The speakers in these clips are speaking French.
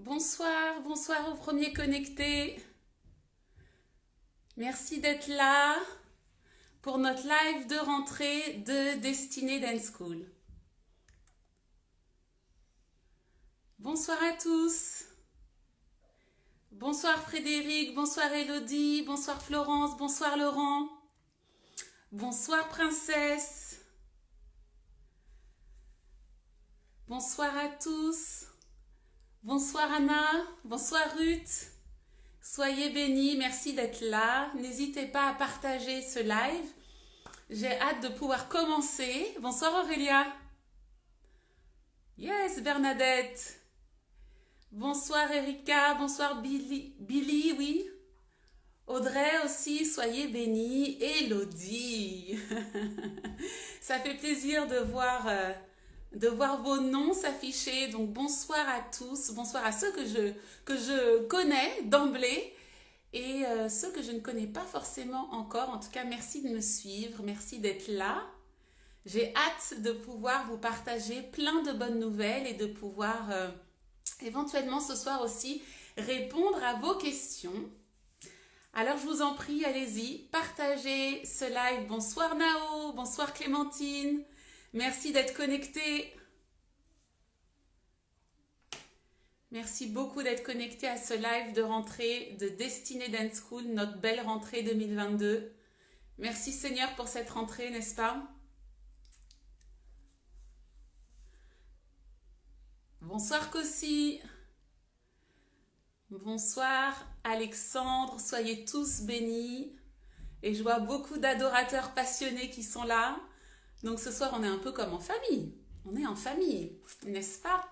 Bonsoir, bonsoir aux premiers connectés. Merci d'être là pour notre live de rentrée de Destinée Dance School. Bonsoir à tous. Bonsoir Frédéric, bonsoir Elodie, bonsoir Florence, bonsoir Laurent. Bonsoir Princesse. Bonsoir à tous. Bonsoir Anna, bonsoir Ruth. Soyez bénis, merci d'être là. N'hésitez pas à partager ce live. J'ai hâte de pouvoir commencer. Bonsoir Aurélia. Yes, Bernadette. Bonsoir Erika, bonsoir Billy, oui. Audrey aussi, soyez bénis. Elodie. Ça fait plaisir de voir vos noms s'afficher. Donc bonsoir à tous, bonsoir à ceux que je connais d'emblée et ceux que je ne connais pas forcément encore. En tout cas, merci de me suivre, merci d'être là. J'ai hâte de pouvoir vous partager plein de bonnes nouvelles et de pouvoir éventuellement ce soir aussi répondre à vos questions. Alors je vous en prie, allez-y, partagez ce live. Bonsoir Nao, bonsoir Clémentine. Merci d'être connecté. Merci beaucoup d'être connecté à ce live de rentrée de Destinée Dance School, notre belle rentrée 2022. Merci Seigneur pour cette rentrée, n'est-ce pas? Bonsoir Kossi. Bonsoir Alexandre, soyez tous bénis. Et je vois beaucoup d'adorateurs passionnés qui sont là. Donc ce soir, on est un peu comme en famille. On est en famille, n'est-ce pas?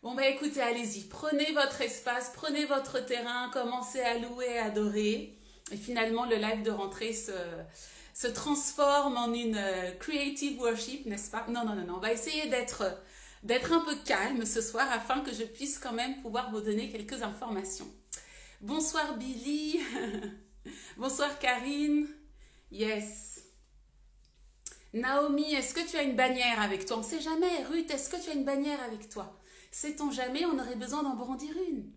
Bon, bah écoutez, allez-y. Prenez votre espace, prenez votre terrain, commencez à louer, à adorer. Et finalement, le live de rentrée se transforme en une creative worship, n'est-ce pas? Non. On va essayer d'être un peu calme ce soir afin que je puisse quand même pouvoir vous donner quelques informations. Bonsoir Billy. Bonsoir Karine. Yes. Naomi, est-ce que tu as une bannière avec toi? On ne sait jamais. Ruth, est-ce que tu as une bannière avec toi? Sait-on jamais, on aurait besoin d'en brandir une.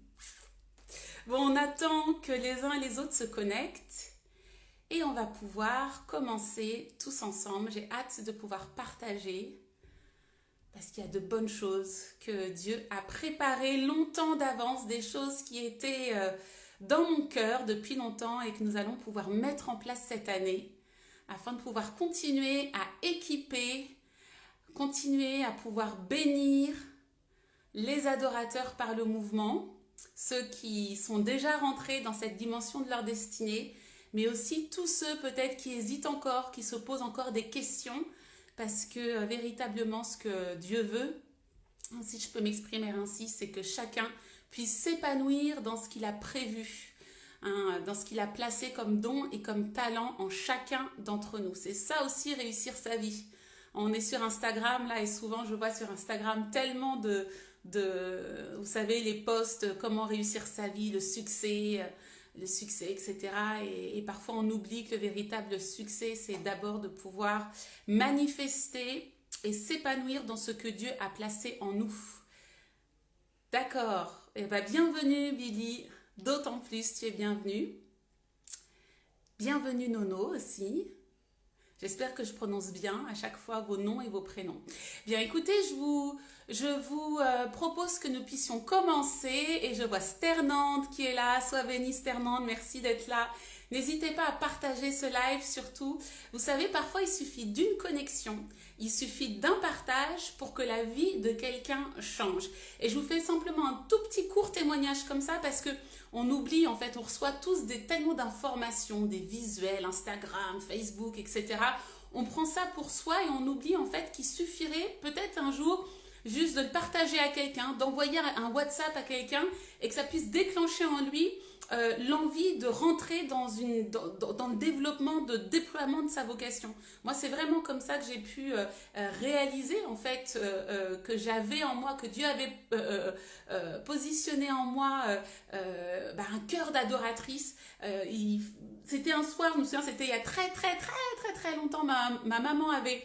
Bon, on attend que les uns et les autres se connectent et on va pouvoir commencer tous ensemble. J'ai hâte de pouvoir partager parce qu'il y a de bonnes choses que Dieu a préparées longtemps d'avance, des choses qui étaient dans mon cœur depuis longtemps et que nous allons pouvoir mettre en place cette année, afin de pouvoir continuer à équiper, continuer à pouvoir bénir les adorateurs par le mouvement, ceux qui sont déjà rentrés dans cette dimension de leur destinée, mais aussi tous ceux peut-être qui hésitent encore, qui se posent encore des questions, parce que véritablement ce que Dieu veut, si je peux m'exprimer ainsi, c'est que chacun puisse s'épanouir dans ce qu'il a prévu. Dans ce qu'il a placé comme don et comme talent en chacun d'entre nous. C'est ça aussi, réussir sa vie. On est sur Instagram, là, et souvent, je vois sur Instagram tellement vous savez, les posts, comment réussir sa vie, le succès, etc. Et parfois, on oublie que le véritable succès, c'est d'abord de pouvoir manifester et s'épanouir dans ce que Dieu a placé en nous. D'accord. Eh bien, bienvenue, Billy. D'autant plus, tu es bienvenue. Bienvenue Nono aussi. J'espère que je prononce bien à chaque fois vos noms et vos prénoms. Bien écoutez, je vous propose que nous puissions commencer et je vois Sternande qui est là. Sois bénie Sternande, merci d'être là. N'hésitez pas à partager ce live surtout. Vous savez, parfois il suffit d'une connexion, il suffit d'un partage pour que la vie de quelqu'un change. Et je vous fais simplement un tout petit court témoignage comme ça parce que on oublie, en fait, on reçoit tous tellement d'informations, des visuels, Instagram, Facebook, etc. On prend ça pour soi et on oublie en fait qu'il suffirait peut-être un jour juste de le partager à quelqu'un, d'envoyer un WhatsApp à quelqu'un et que ça puisse déclencher en lui l'envie de rentrer dans le développement, de déploiement de sa vocation. Moi, c'est vraiment comme ça que j'ai pu réaliser en fait que j'avais en moi, que Dieu avait positionné en moi un cœur d'adoratrice. C'était un soir, je me souviens, c'était il y a très longtemps, ma maman avait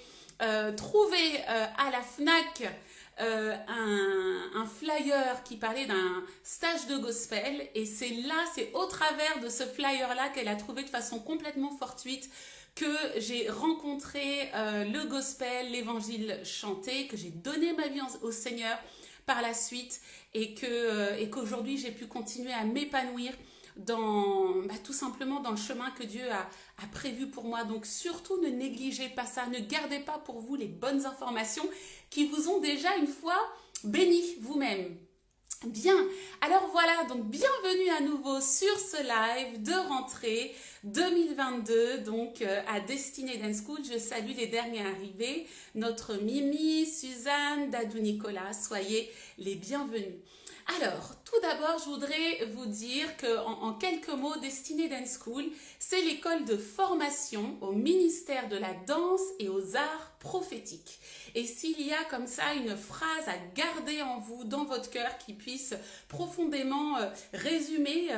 trouvé à la FNAC un flyer qui parlait d'un stage de gospel et c'est au travers de ce flyer-là qu'elle a trouvé de façon complètement fortuite que j'ai rencontré le gospel, l'évangile chanté, que j'ai donné ma vie au Seigneur par la suite et qu'aujourd'hui j'ai pu continuer à m'épanouir tout simplement dans le chemin que Dieu a prévu pour moi. Donc surtout ne négligez pas ça, ne gardez pas pour vous les bonnes informations qui vous ont déjà une fois bénis vous-même. Bien, alors voilà, donc bienvenue à nouveau sur ce live de rentrée 2022, donc à Destinée Dance School. Je salue les derniers arrivés, notre Mimi, Suzanne, Dadou Nicolas, soyez les bienvenus. Alors, tout d'abord, je voudrais vous dire qu'en quelques mots, Destinée Dance School, c'est l'école de formation au ministère de la danse et aux arts prophétiques. Et s'il y a comme ça une phrase à garder en vous, dans votre cœur, qui puisse profondément résumer,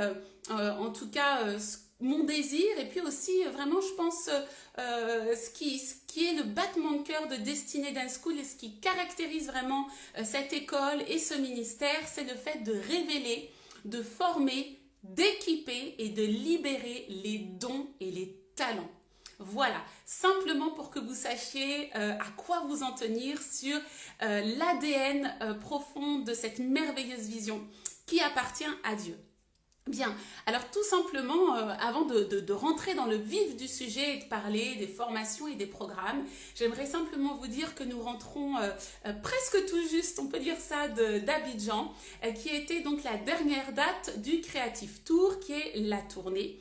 en tout cas, mon désir, et puis aussi, vraiment, je pense, ce qui est le battement de cœur de Destinée Dance School et ce qui caractérise vraiment cette école et ce ministère, c'est le fait de révéler, de former, d'équiper et de libérer les dons et les talents. Voilà, simplement pour que vous sachiez à quoi vous en tenir sur l'ADN profond de cette merveilleuse vision qui appartient à Dieu. Bien, alors tout simplement, avant de rentrer dans le vif du sujet et de parler des formations et des programmes, j'aimerais simplement vous dire que nous rentrons presque tout juste, on peut dire ça, d'Abidjan, qui était donc la dernière date du Creative Tour, qui est la tournée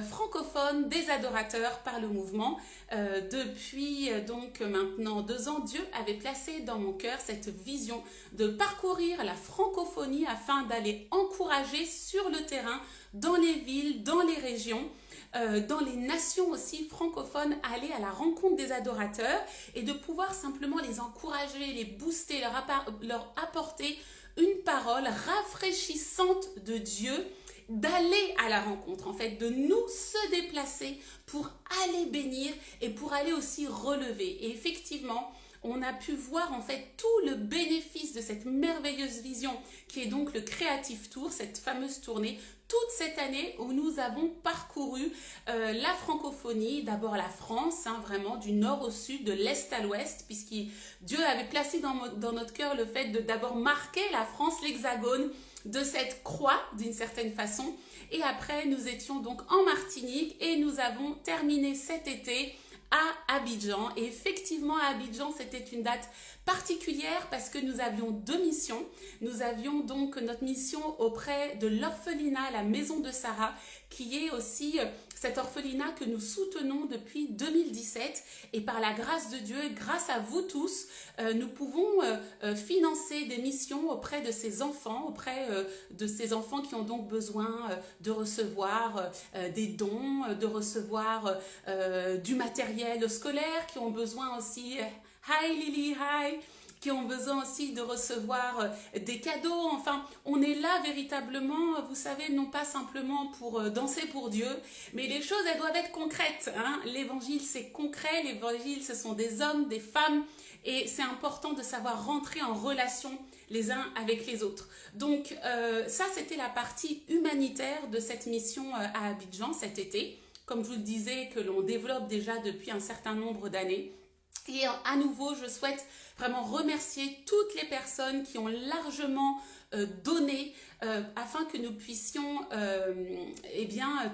francophone des adorateurs par le mouvement. Depuis donc maintenant 2 ans, Dieu avait placé dans mon cœur cette vision de parcourir la francophonie afin d'aller encourager sur le terrain, dans les villes, dans les régions, dans les nations aussi francophones, aller à la rencontre des adorateurs et de pouvoir simplement les encourager, les booster, leur apporter une parole rafraîchissante de Dieu, d'aller à la rencontre, en fait, de nous se déplacer pour aller bénir et pour aller aussi relever. Et effectivement, on a pu voir en fait tout le bénéfice de cette merveilleuse vision qui est donc le Creative Tour, cette fameuse tournée, toute cette année où nous avons parcouru la francophonie, d'abord la France, vraiment du nord au sud, de l'est à l'ouest, puisque Dieu avait placé dans notre cœur le fait de d'abord marquer la France, l'Hexagone, de cette croix d'une certaine façon. Et après, nous étions donc en Martinique et nous avons terminé cet été à Abidjan. Et effectivement, à Abidjan, c'était une date particulière parce que nous avions 2 missions. Nous avions donc notre mission auprès de l'orphelinat, la maison de Sarah, qui est aussi cet orphelinat que nous soutenons depuis 2017. Et par la grâce de Dieu, grâce à vous tous, nous pouvons financer des missions auprès de ces enfants, qui ont donc besoin de recevoir des dons, de recevoir du matériel scolaire, qui ont besoin aussi, hi Lily, hi, qui ont besoin aussi de recevoir des cadeaux. Enfin, on est là véritablement, vous savez, non pas simplement pour danser pour Dieu, mais les choses, elles doivent être concrètes. L'évangile, c'est concret. L'évangile, ce sont des hommes, des femmes, et c'est important de savoir rentrer en relation les uns avec les autres. Donc, ça, c'était la partie humanitaire de cette mission à Abidjan cet été, comme je vous le disais, que l'on développe déjà depuis un certain nombre d'années. Et à nouveau, je souhaite vraiment remercier toutes les personnes qui ont largement donné afin que nous puissions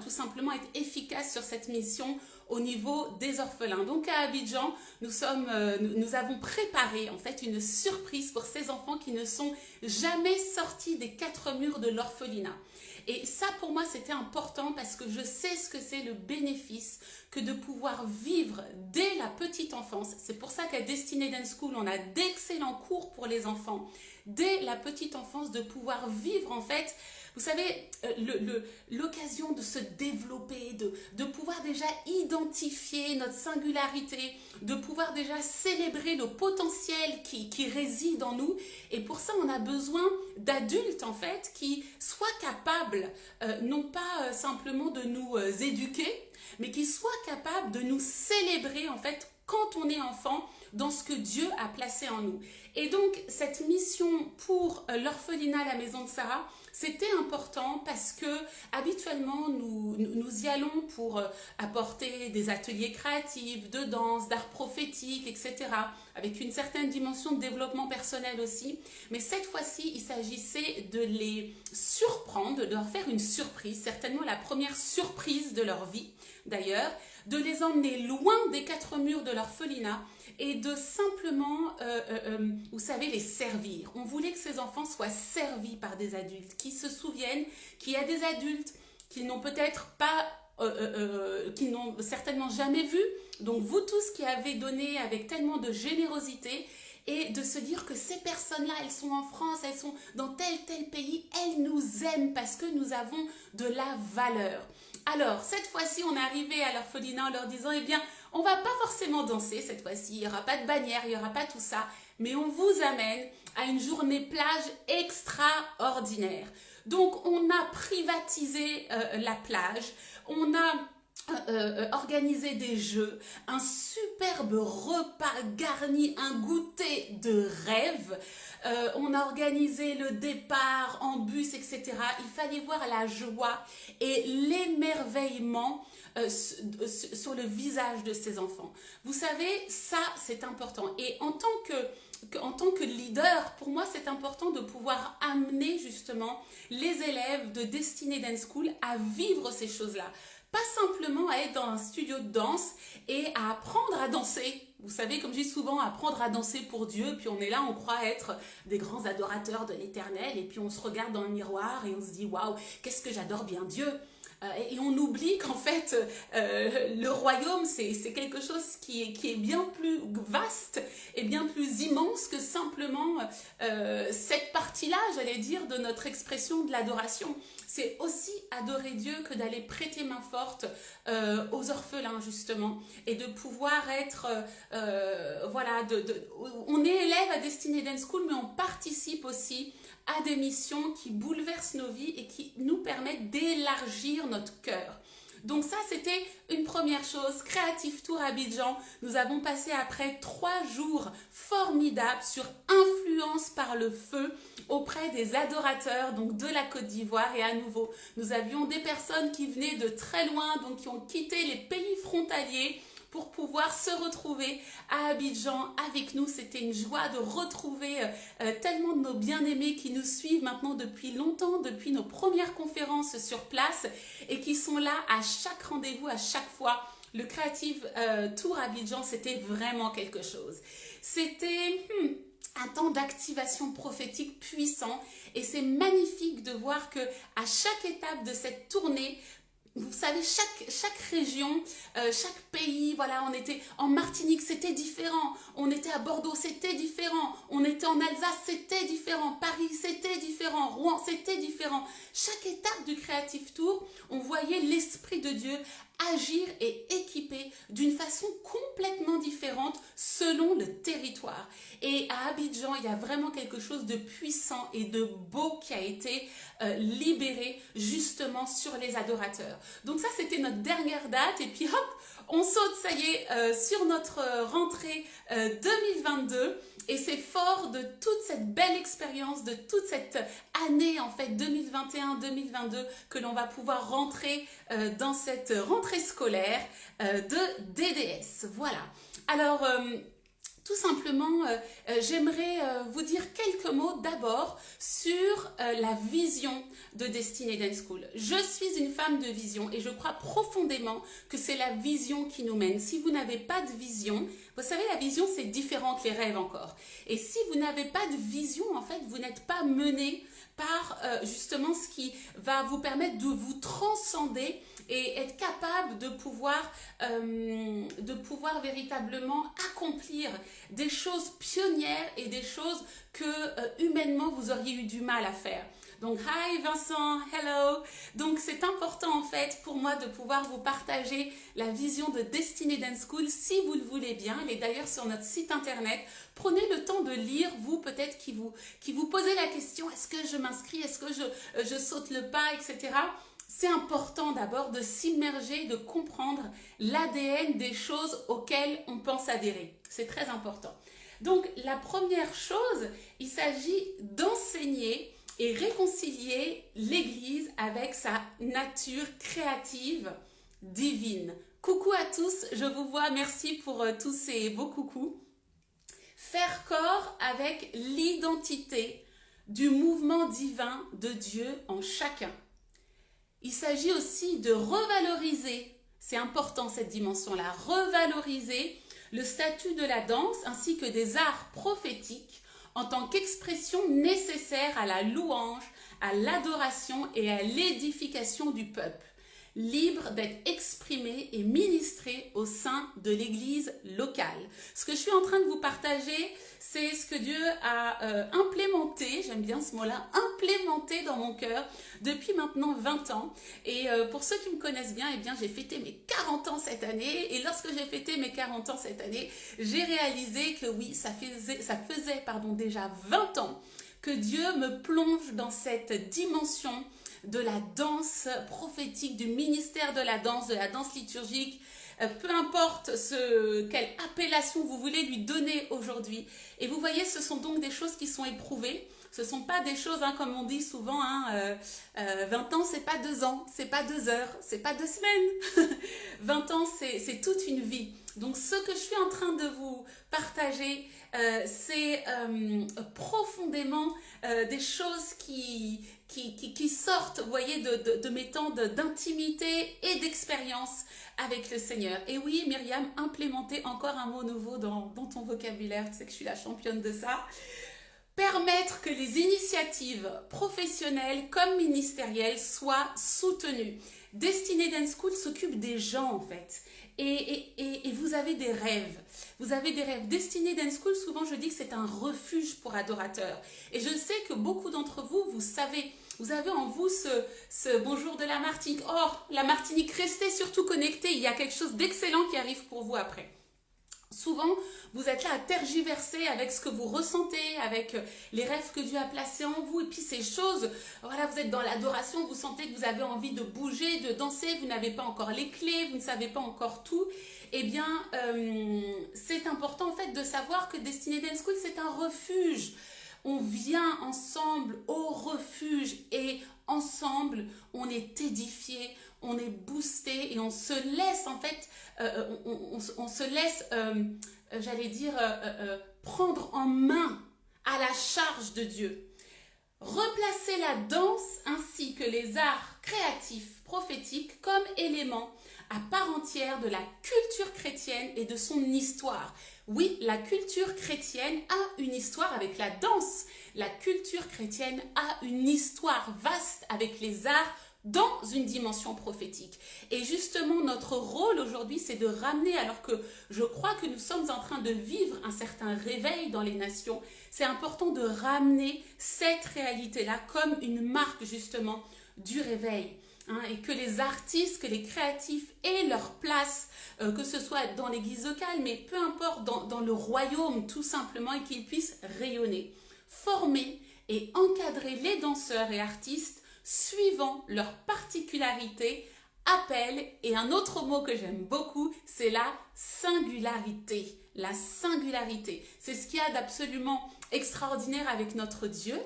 tout simplement être efficaces sur cette mission au niveau des orphelins. Donc à Abidjan, nous avons préparé en fait une surprise pour ces enfants qui ne sont jamais sortis des 4 murs de l'orphelinat. Et ça, pour moi, c'était important parce que je sais ce que c'est le bénéfice que de pouvoir vivre dès la petite enfance. C'est pour ça qu'à Destinée Dance School, on a d'excellents cours pour les enfants. Dès la petite enfance, de pouvoir vivre, en fait, vous savez, l'occasion de se développer, de pouvoir déjà identifier notre singularité, de pouvoir déjà célébrer le potentiel qui réside en nous. Et pour ça, on a besoin d'adultes, en fait, qui soient capables, non pas simplement de nous éduquer, mais qui soient capables de nous célébrer, en fait, quand on est enfant, dans ce que Dieu a placé en nous. Et donc, cette mission pour l'orphelinat à la maison de Sarah, c'était important parce que habituellement, nous y allons pour apporter des ateliers créatifs, de danse, d'art prophétique, etc., avec une certaine dimension de développement personnel aussi. Mais cette fois-ci, il s'agissait de les surprendre, de leur faire une surprise, certainement la première surprise de leur vie d'ailleurs, de les emmener loin des quatre murs de l'orphelinat et de simplement, vous savez, les servir. On voulait que ces enfants soient servis par des adultes, qui se souviennent qu'il y a des adultes qu'ils n'ont peut-être pas, qu'ils n'ont certainement jamais vus. Donc vous tous qui avez donné avec tellement de générosité, et de se dire que ces personnes-là, elles sont en France, elles sont dans tel pays, elles nous aiment parce que nous avons de la valeur. Alors, cette fois-ci, on est arrivé à l'orphelinat en leur disant, eh bien, on va pas forcément danser cette fois-ci, il n'y aura pas de bannière, il n'y aura pas tout ça, mais on vous amène à une journée plage extraordinaire. Donc, on a privatisé la plage, on a organiser des jeux, un superbe repas garni, un goûter de rêve. On a organisé le départ en bus, etc. Il fallait voir la joie et l'émerveillement sur le visage de ces enfants. Vous savez, ça c'est important. Et en tant que leader, pour moi c'est important de pouvoir amener justement les élèves de Destiny Dance School à vivre ces choses-là. Pas simplement à être dans un studio de danse et à apprendre à danser. Vous savez, comme je dis souvent, apprendre à danser pour Dieu, puis on est là, on croit être des grands adorateurs de l'Éternel, et puis on se regarde dans le miroir et on se dit « Waouh, qu'est-ce que j'adore bien Dieu !» Et on oublie qu'en fait, le royaume, c'est quelque chose qui est bien plus vaste et bien plus immense que simplement cette partie-là, j'allais dire, de notre expression de l'adoration. C'est aussi adorer Dieu que d'aller prêter main forte aux orphelins, justement, et de pouvoir être, voilà, on est élève à Destiny Dance School, mais on participe aussi à des missions qui bouleversent nos vies et qui nous permettent d'élargir notre cœur. Donc ça, c'était une première chose. Creative Tour Abidjan. Nous avons passé après 3 jours formidables sur influence par le feu auprès des adorateurs donc de la Côte d'Ivoire. Et à nouveau, nous avions des personnes qui venaient de très loin, donc qui ont quitté les pays frontaliers pour pouvoir se retrouver à Abidjan avec nous. C'était une joie de retrouver tellement de nos bien-aimés qui nous suivent maintenant depuis longtemps, depuis nos premières conférences sur place et qui sont là à chaque rendez-vous, à chaque fois. Le Creative Tour Abidjan, c'était vraiment quelque chose. C'était un temps d'activation prophétique puissant et c'est magnifique de voir que à chaque étape de cette tournée, vous savez, chaque région, chaque pays, voilà, on était en Martinique, c'était différent. On était à Bordeaux, c'était différent. On était en Alsace, c'était différent. Paris, c'était différent. Rouen, c'était différent. Chaque étape du Creative Tour, on voyait l'Esprit de Dieu agir et équiper d'une façon complètement différente selon le territoire. Et à Abidjan, il y a vraiment quelque chose de puissant et de beau qui a été libéré justement sur les adorateurs. Donc ça, c'était notre dernière date et puis hop, on saute, ça y est, sur notre rentrée 2022. Et c'est fort de toute cette belle expérience, de toute cette année en fait 2021-2022 que l'on va pouvoir rentrer dans cette rentrée scolaire de DDS. Voilà. Alors, tout simplement, j'aimerais vous dire quelques mots d'abord sur la vision de Destiny Dance School. Je suis une femme de vision et je crois profondément que c'est la vision qui nous mène. Si vous n'avez pas de vision, vous savez, la vision c'est différent que les rêves encore. Et si vous n'avez pas de vision, en fait, vous n'êtes pas mené par justement ce qui va vous permettre de vous transcender et être capable de pouvoir véritablement accomplir des choses pionnières et des choses que humainement vous auriez eu du mal à faire. Donc, hi Vincent, hello. Donc, c'est important en fait pour moi de pouvoir vous partager la vision de Destiny Dance School si vous le voulez bien. Elle est d'ailleurs sur notre site internet. Prenez le temps de lire, vous peut-être qui vous posez la question, est-ce que je m'inscris, est-ce que je saute le pas, etc. c'est important d'abord de s'immerger, de comprendre l'ADN des choses auxquelles on pense adhérer. C'est très important. Donc la première chose, il s'agit d'enseigner et réconcilier l'Église avec sa nature créative divine. Coucou à tous, je vous vois, merci pour tous ces beaux coucous. Faire corps avec l'identité du mouvement divin de Dieu en chacun. Il s'agit aussi de revaloriser, c'est important cette dimension-là, revaloriser le statut de la danse ainsi que des arts prophétiques en tant qu'expression nécessaire à la louange, à l'adoration et à l'édification du peuple, libre d'être exprimé et ministré au sein de l'église locale. Ce que je suis en train de vous partager, c'est ce que Dieu a implémenté, j'aime bien ce mot-là, implémenté dans mon cœur depuis maintenant 20 ans. Et pour ceux qui me connaissent bien, eh bien j'ai fêté mes 40 ans cette année. Et lorsque j'ai fêté mes 40 ans cette année, j'ai réalisé que oui, ça faisait déjà 20 ans que Dieu me plonge dans cette dimension de la danse prophétique, du ministère de la danse liturgique, peu importe quelle appellation vous voulez lui donner aujourd'hui. Et vous voyez, ce sont donc des choses qui sont éprouvées. Ce ne sont pas des choses, comme on dit souvent, 20 ans, c'est pas 2 ans, c'est pas 2 heures, c'est pas 2 semaines. 20 ans, c'est toute une vie. Donc, ce que je suis en train de vous partager, c'est profondément des choses qui sortent, vous voyez, de mes temps d'intimité et d'expérience avec le Seigneur. Et oui, Myriam, implémenter encore un mot nouveau dans ton vocabulaire, tu sais que je suis la championne de ça. Permettre que les initiatives professionnelles comme ministérielles soient soutenues. Destiny Dance School s'occupe des gens en fait. Et vous avez des rêves. Vous avez des rêves. Destiny Dance School, souvent je dis que c'est un refuge pour adorateurs. Et je sais que beaucoup d'entre vous, vous savez, vous avez en vous ce bonjour de la Martinique. Oh, la Martinique, restez surtout connectés. Il y a quelque chose d'excellent qui arrive pour vous après. Souvent, vous êtes là à tergiverser avec ce que vous ressentez, avec les rêves que Dieu a placés en vous. Et puis ces choses, voilà, vous êtes dans l'adoration, vous sentez que vous avez envie de bouger, de danser, vous n'avez pas encore les clés, vous ne savez pas encore tout. Eh bien, c'est important en fait de savoir que Destiny Dance School, c'est un refuge. On vient ensemble au refuge et ensemble, on est édifié, on est boosté et on se laisse en fait, on se laisse, prendre en main à la charge de Dieu. Replacer la danse ainsi que les arts créatifs, prophétiques comme éléments à part entière de la culture chrétienne et de son histoire. Oui, la culture chrétienne a une histoire avec la danse. La culture chrétienne a une histoire vaste avec les arts dans une dimension prophétique. Et justement, notre rôle aujourd'hui, c'est de ramener, alors que je crois que nous sommes en train de vivre un certain réveil dans les nations, c'est important de ramener cette réalité-là comme une marque justement du réveil. Et que les artistes, que les créatifs aient leur place, que ce soit dans l'église locale, mais peu importe, dans le royaume tout simplement, et qu'ils puissent rayonner. Former et encadrer les danseurs et artistes suivant leurs particularités, appel, et un autre mot que j'aime beaucoup, c'est la singularité. La singularité, c'est ce qu'il y a d'absolument extraordinaire avec notre Dieu.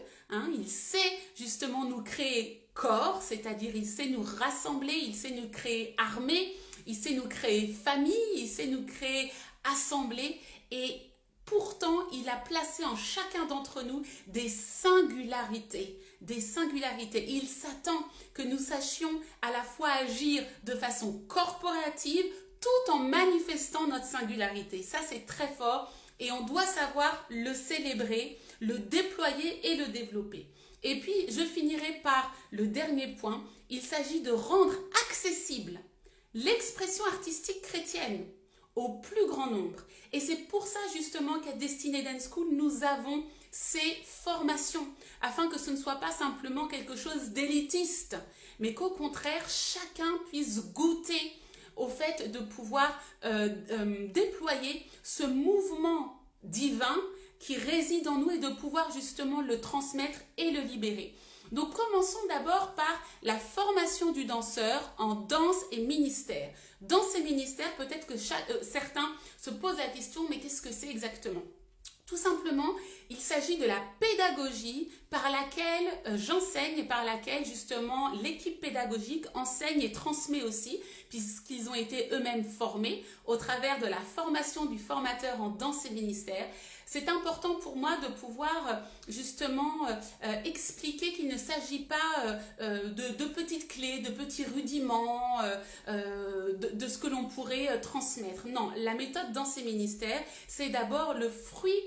Il sait justement nous créer corps, c'est-à-dire il sait nous rassembler, il sait nous créer armée, il sait nous créer famille, il sait nous créer assemblée, et pourtant il a placé en chacun d'entre nous des singularités. Des singularités. Il s'attend que nous sachions à la fois agir de façon corporative tout en manifestant notre singularité. Ça, c'est très fort et on doit savoir le célébrer, le déployer et le développer. Et puis, je finirai par le dernier point. Il s'agit de rendre accessible l'expression artistique chrétienne au plus grand nombre. Et c'est pour ça justement qu'à Destiny Dance School, nous avons ces formations, afin que ce ne soit pas simplement quelque chose d'élitiste, mais qu'au contraire, chacun puisse goûter au fait de pouvoir déployer ce mouvement divin qui réside en nous et de pouvoir justement le transmettre et le libérer. Donc commençons d'abord par la formation du danseur en danse et ministère. Danse et ministère, peut-être que certains se posent la question, mais qu'est-ce que c'est exactement ? Tout simplement, il s'agit de la pédagogie par laquelle j'enseigne et par laquelle justement l'équipe pédagogique enseigne et transmet aussi, puisqu'ils ont été eux-mêmes formés au travers de la formation du formateur en danse et ministère. C'est important pour moi de pouvoir justement expliquer qu'il ne s'agit pas de petites clés, de petits rudiments, de ce que l'on pourrait transmettre. Non, la méthode danse et ministère, c'est d'abord le fruit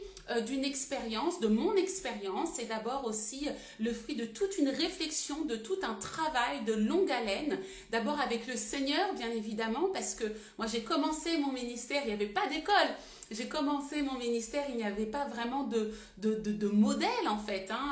d'une expérience, de mon expérience, c'est d'abord aussi le fruit de toute une réflexion, de tout un travail de longue haleine, d'abord avec le Seigneur bien évidemment, parce que moi j'ai commencé mon ministère, il n'y avait pas d'école. J'ai commencé mon ministère, il n'y avait pas vraiment de modèle en fait. Hein.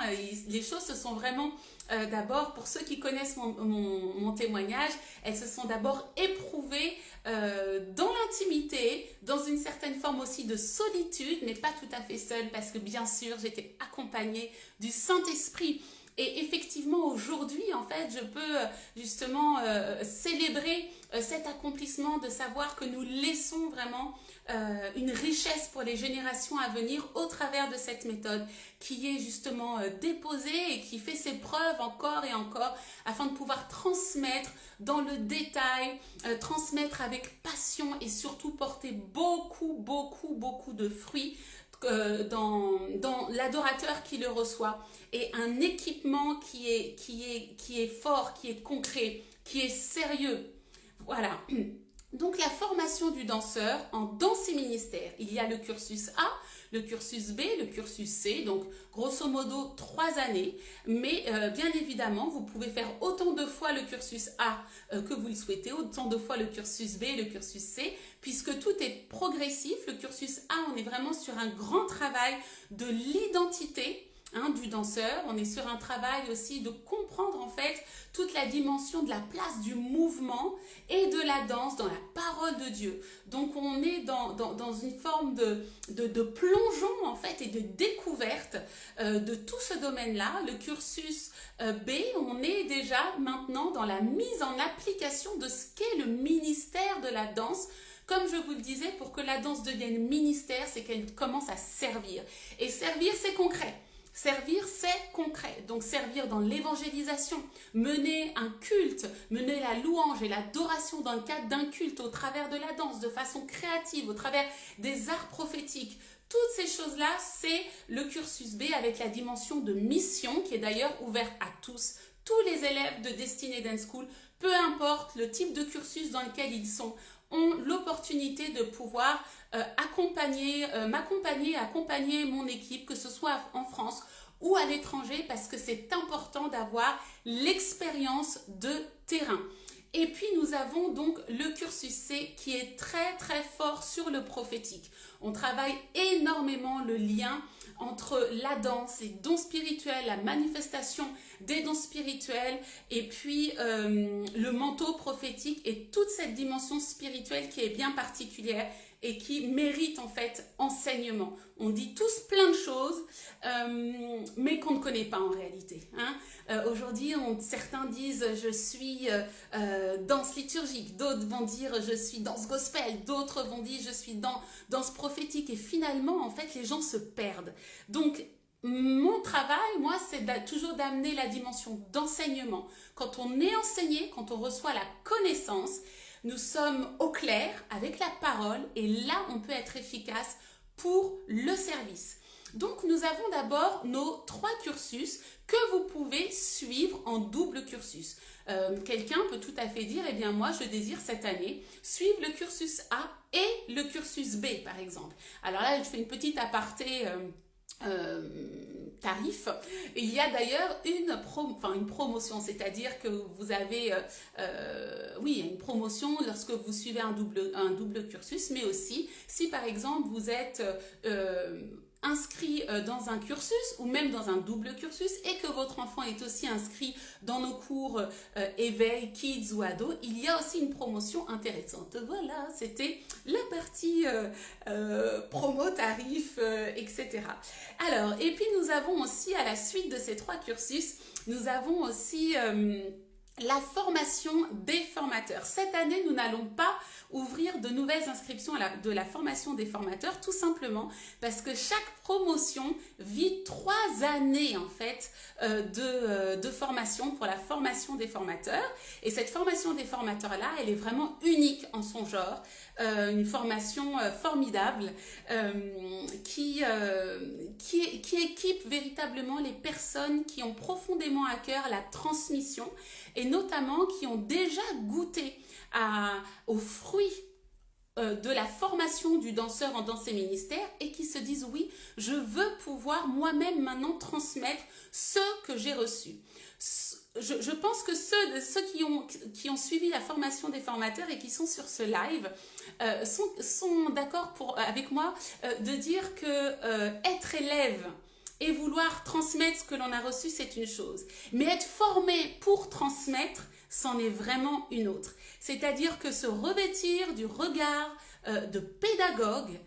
Les choses se sont vraiment, d'abord, pour ceux qui connaissent mon témoignage, elles se sont d'abord éprouvées dans l'intimité, dans une certaine forme aussi de solitude, mais pas tout à fait seule, parce que bien sûr, j'étais accompagnée du Saint-Esprit. Et effectivement, aujourd'hui, en fait, je peux justement célébrer cet accomplissement de savoir que nous laissons vraiment une richesse pour les générations à venir au travers de cette méthode qui est justement déposée et qui fait ses preuves encore et encore afin de pouvoir transmettre dans le détail, transmettre avec passion et surtout porter beaucoup de fruits dans l'adorateur qui le reçoit, et un équipement qui est fort, qui est concret, qui est sérieux. Voilà. Donc la formation du danseur en danse et ministère. Il y a le cursus A, le cursus B, le cursus C, donc grosso modo 3 années, mais bien évidemment vous pouvez faire autant de fois le cursus A que vous le souhaitez, autant de fois le cursus B, le cursus C, puisque tout est progressif. Le cursus A, on est vraiment sur un grand travail de l'identité du danseur, on est sur un travail aussi de comprendre en fait toute la dimension de la place du mouvement et de la danse dans la parole de Dieu. Donc on est dans une forme de plongeon en fait et de découverte de tout ce domaine-là. Le cursus B, on est déjà maintenant dans la mise en application de ce qu'est le ministère de la danse. Comme je vous le disais, pour que la danse devienne ministère, c'est qu'elle commence à servir. Et servir, c'est concret. Servir, c'est concret. Donc servir dans l'évangélisation, mener un culte, mener la louange et l'adoration dans le cadre d'un culte au travers de la danse, de façon créative, au travers des arts prophétiques. Toutes ces choses-là, c'est le cursus B avec la dimension de mission qui est d'ailleurs ouverte à tous. Tous les élèves de Destiny Dance School, peu importe le type de cursus dans lequel ils sont, ont l'opportunité de pouvoir m'accompagner, accompagner mon équipe, que ce soit en France ou à l'étranger, parce que c'est important d'avoir l'expérience de terrain. Et puis nous avons donc le cursus C qui est très fort sur le prophétique. On travaille énormément le lien entre la danse, les dons spirituels, la manifestation des dons spirituels et puis le manteau prophétique et toute cette dimension spirituelle qui est bien particulière et qui mérite en fait enseignement. On dit tous plein de choses, mais qu'on ne connaît pas en réalité. Aujourd'hui, certains disent je suis danse liturgique, d'autres vont dire je suis danse gospel, d'autres vont dire je suis danse prophétique, et finalement, en fait, les gens se perdent. Donc, mon travail, moi, c'est toujours d'amener la dimension d'enseignement. Quand on est enseigné, quand on reçoit la connaissance, nous sommes au clair avec la parole et là, on peut être efficace pour le service. Donc, nous avons d'abord nos 3 cursus que vous pouvez suivre en double cursus. Quelqu'un peut tout à fait dire, eh bien moi, je désire cette année suivre le cursus A et le cursus B, par exemple. Alors là, je fais une petite aparté tarif. Il y a d'ailleurs une promotion, c'est-à-dire que vous avez une promotion lorsque vous suivez un double cursus, mais aussi si par exemple vous êtes inscrit dans un cursus ou même dans un double cursus et que votre enfant est aussi inscrit dans nos cours éveil, kids ou ado, il y a aussi une promotion intéressante. Voilà, c'était la partie promo, tarif, etc. Alors, et puis nous avons aussi à la suite de ces 3 cursus, nous avons aussi la formation des formateurs. Cette année, nous n'allons pas ouvrir de nouvelles inscriptions de la formation des formateurs, tout simplement parce que chaque promotion vit 3 années en fait de formation pour la formation des formateurs. Et cette formation des formateurs-là, elle est vraiment unique en son genre. Une formation formidable qui équipe véritablement les personnes qui ont profondément à cœur la transmission et notamment qui ont déjà goûté aux fruits de la formation du danseur en danse et ministère et qui se disent oui, je veux pouvoir moi-même maintenant transmettre ce que j'ai reçu. Je pense que ceux qui ont suivi la formation des formateurs et qui sont sur ce live sont d'accord avec moi de dire que être élève et vouloir transmettre ce que l'on a reçu, c'est une chose. Mais être formé pour transmettre, c'en est vraiment une autre. C'est-à-dire que se revêtir du regard de pédagogue,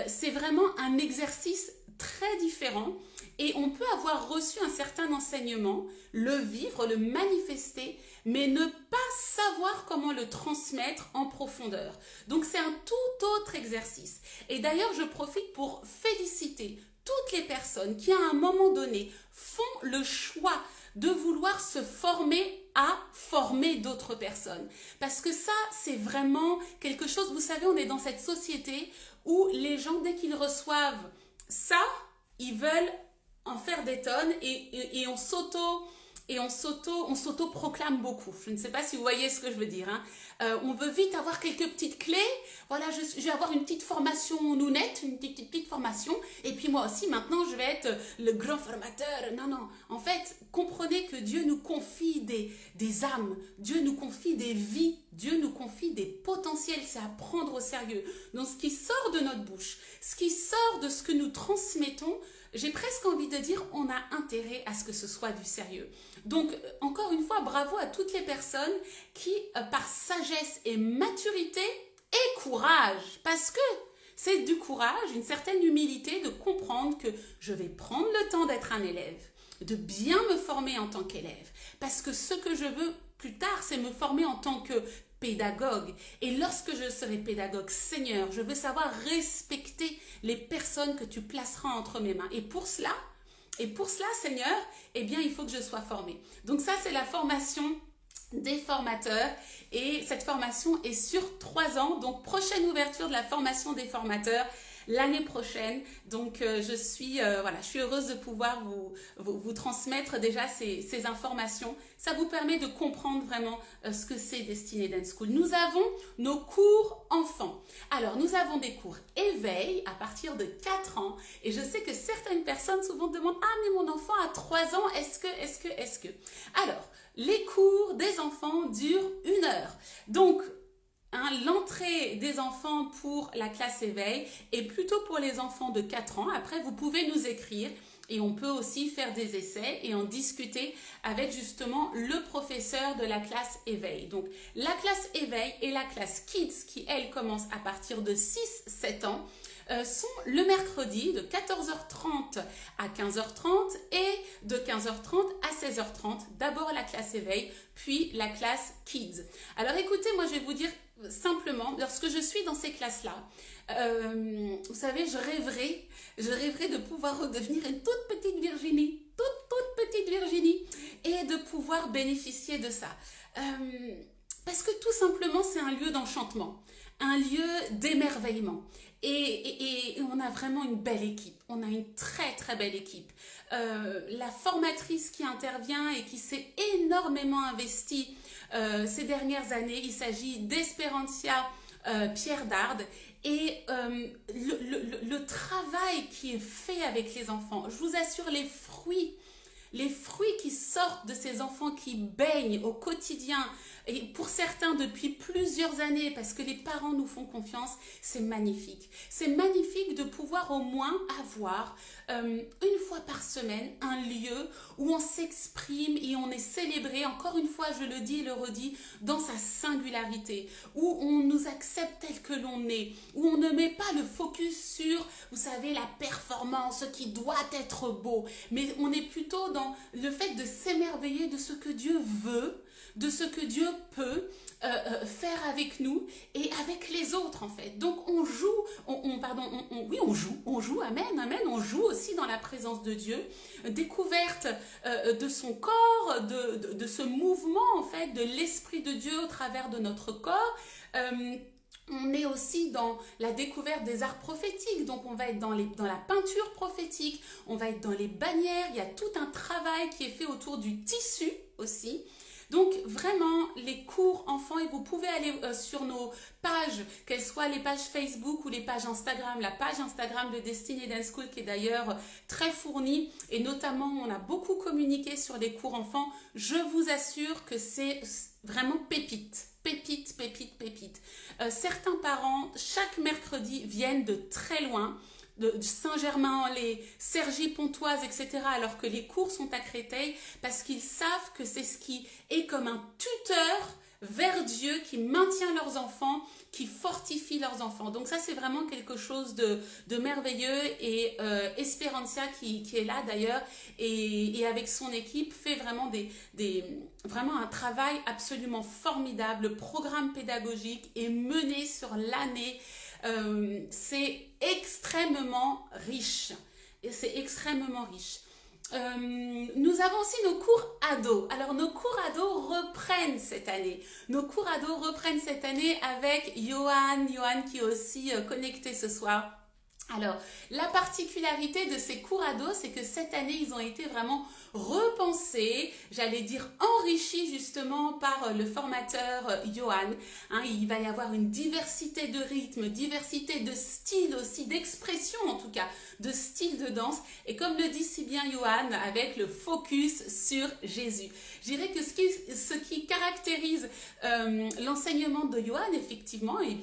c'est vraiment un exercice très différent et on peut avoir reçu un certain enseignement, le vivre, le manifester, mais ne pas savoir comment le transmettre en profondeur. Donc c'est un tout autre exercice. Et d'ailleurs, je profite pour féliciter toutes les personnes qui, à un moment donné, font le choix de vouloir se former à former d'autres personnes. Parce que ça, c'est vraiment quelque chose, vous savez, on est dans cette société où les gens, dès qu'ils reçoivent ça, ils veulent en faire des tonnes et on s'auto-proclame beaucoup. Je ne sais pas si vous voyez ce que je veux dire. Hein. On veut vite avoir quelques petites clés. Voilà, je vais avoir une petite formation nounette, une petite formation. Et puis moi aussi, maintenant, je vais être le grand formateur. Non, non. En fait, comprenez que Dieu nous confie des âmes. Dieu nous confie des vies. Dieu nous confie des potentiels. C'est à prendre au sérieux. Donc, ce qui sort de notre bouche, ce qui sort de ce que nous transmettons, j'ai presque envie de dire, on a intérêt à ce que ce soit du sérieux. Donc, encore une fois, bravo à toutes les personnes qui, par sagesse et maturité et courage, parce que c'est du courage, une certaine humilité de comprendre que je vais prendre le temps d'être un élève, de bien me former en tant qu'élève, parce que ce que je veux plus tard, c'est me former en tant que pédagogue. Et lorsque je serai pédagogue, Seigneur, je veux savoir respecter les personnes que tu placeras entre mes mains. Et pour cela, Seigneur, eh bien, il faut que je sois formée. Donc ça, c'est la formation des formateurs. Et cette formation est sur 3 ans. Donc, prochaine ouverture de la formation des formateurs l'année prochaine. Donc, je suis heureuse de pouvoir vous transmettre déjà ces informations. Ça vous permet de comprendre vraiment ce que c'est Destiny Dance School. Nous avons nos cours enfants. Alors, nous avons des cours éveil à partir de 4 ans. Et je sais que certaines personnes souvent demandent « Ah, mais mon enfant a 3 ans, est-ce que ?» Alors, les cours des enfants durent 1 heure. Donc, l'entrée des enfants pour la classe éveil est plutôt pour les enfants de 4 ans. Après, vous pouvez nous écrire et on peut aussi faire des essais et en discuter avec justement le professeur de la classe éveil. Donc, la classe éveil et la classe kids qui, elle, commence à partir de 6-7 ans, sont le mercredi de 14h30 à 15h30 et de 15h30 à 16h30. D'abord la classe éveil, puis la classe kids. Alors écoutez, moi je vais vous dire simplement, lorsque je suis dans ces classes-là, vous savez, je rêverais de pouvoir redevenir une toute petite Virginie, toute petite Virginie, et de pouvoir bénéficier de ça. Parce que tout simplement, c'est un lieu d'enchantement, un lieu d'émerveillement. Et on a vraiment une belle équipe. On a une très très belle équipe. La formatrice qui intervient et qui s'est énormément investie ces dernières années, il s'agit d'Espérancia Pierre Darde. Et le travail qui est fait avec les enfants, je vous assure, les fruits les fruits qui sortent de ces enfants qui baignent au quotidien, et pour certains depuis plusieurs années, parce que les parents nous font confiance, c'est magnifique. C'est magnifique de pouvoir au moins avoir une fois par semaine un lieu où on s'exprime et on est célébré, encore une fois je le dis et le redis, dans sa singularité, où on nous accepte tel que l'on est, où on ne met pas le focus sur, vous savez, la performance qui doit être beau, mais on est plutôt dans le fait de s'émerveiller de ce que Dieu veut, de ce que Dieu peut faire avec nous et avec les autres en fait. Donc on joue, on joue, amen, on joue aussi dans la présence de Dieu, découverte de son corps, de ce mouvement en fait, de l'Esprit de Dieu au travers de notre corps. On est aussi dans la découverte des arts prophétiques, donc on va être dans la peinture prophétique, on va être dans les bannières, il y a tout un travail qui est fait autour du tissu aussi. Donc vraiment les cours enfants, et vous pouvez aller sur nos pages, qu'elles soient les pages Facebook ou les pages Instagram, la page Instagram de Destiny Dance School qui est d'ailleurs très fournie et notamment on a beaucoup communiqué sur les cours enfants. Je vous assure que c'est vraiment pépite. Certains parents chaque mercredi viennent de très loin, de Saint-Germain-en-Laye, Cergy-Pontoise, etc., alors que les cours sont à Créteil, parce qu'ils savent que c'est ce qui est comme un tuteur vers Dieu qui maintient leurs enfants, qui fortifie leurs enfants. Donc ça, c'est vraiment quelque chose de merveilleux et Esperantia qui est là d'ailleurs et avec son équipe fait vraiment vraiment un travail absolument formidable. Le programme pédagogique est mené sur l'année. C'est extrêmement riche. Et c'est extrêmement riche. Nous avons aussi nos cours ados. Alors nos cours ados reprennent cette année. Nos cours ados reprennent cette année avec Johan qui est aussi connecté ce soir. Alors, la particularité de ces cours ados, c'est que cette année, ils ont été vraiment repensés, j'allais dire enrichis justement par le formateur Johan. Il va y avoir une diversité de rythmes, diversité de styles aussi, d'expression en tout cas, de styles de danse. Et comme le dit si bien Johan, avec le focus sur Jésus. Je dirais que ce qui caractérise l'enseignement de Johan, effectivement, et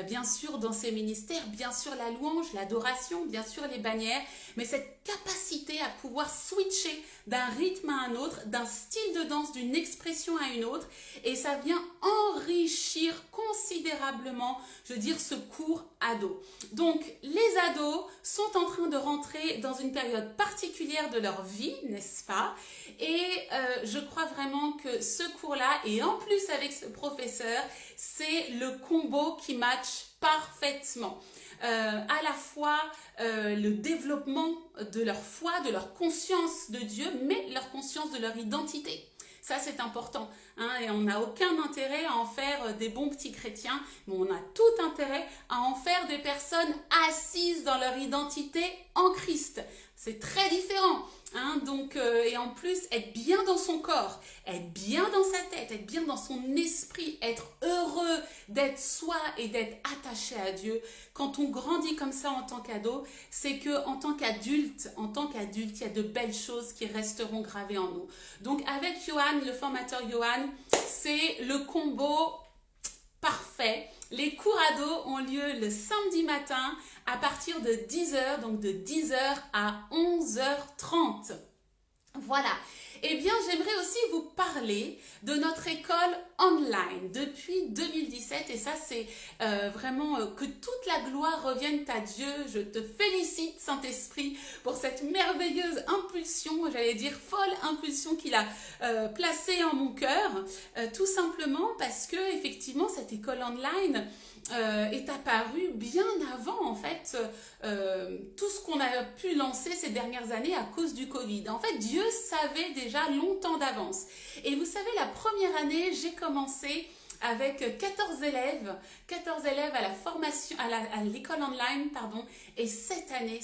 bien sûr dans ses ministères, bien sûr la louange, l'adoration, bien sûr les bannières, mais cette capacité à pouvoir switcher d'un rythme à un autre, d'un style de danse, d'une expression à une autre, et ça vient enrichir considérablement, je veux dire, ce cours ado. Donc, les ados sont en train de rentrer dans une période particulière de leur vie, n'est-ce pas? Et je crois vraiment que ce cours-là, et en plus avec ce professeur, c'est le combo qui match parfaitement. À la fois le développement de leur foi, de leur conscience de Dieu, mais leur conscience de leur identité. Ça, c'est important. Et on n'a aucun intérêt à en faire des bons petits chrétiens, mais on a tout intérêt à en faire des personnes assises dans leur identité en Christ. C'est très différent. Donc, et en plus, être bien dans son corps, être bien dans sa tête, être bien dans son esprit, être heureux d'être soi et d'être attaché à Dieu. Quand on grandit comme ça en tant qu'ado, c'est que en tant qu'adulte, il y a de belles choses qui resteront gravées en nous. Donc, avec Johan, le formateur Johan, c'est le combo parfait. Les cours ados ont lieu le samedi matin à partir de 10h, donc de 10h à 11h30. Voilà. Eh bien, j'aimerais aussi vous parler de notre école online depuis 2017. Et ça, c'est vraiment que toute la gloire revienne à Dieu. Je te félicite, Saint-Esprit, pour cette merveilleuse impulsion, j'allais dire folle impulsion qu'il a placée en mon cœur. Tout simplement parce que, effectivement, cette école online est apparue bien avant, en fait, tout ce qu'on a pu lancer ces dernières années à cause du Covid. En fait, Dieu savait déjà longtemps d'avance. Et vous savez, la première année, j'ai commencé avec 14 élèves à la formation, à l'école online, pardon. Et cette année,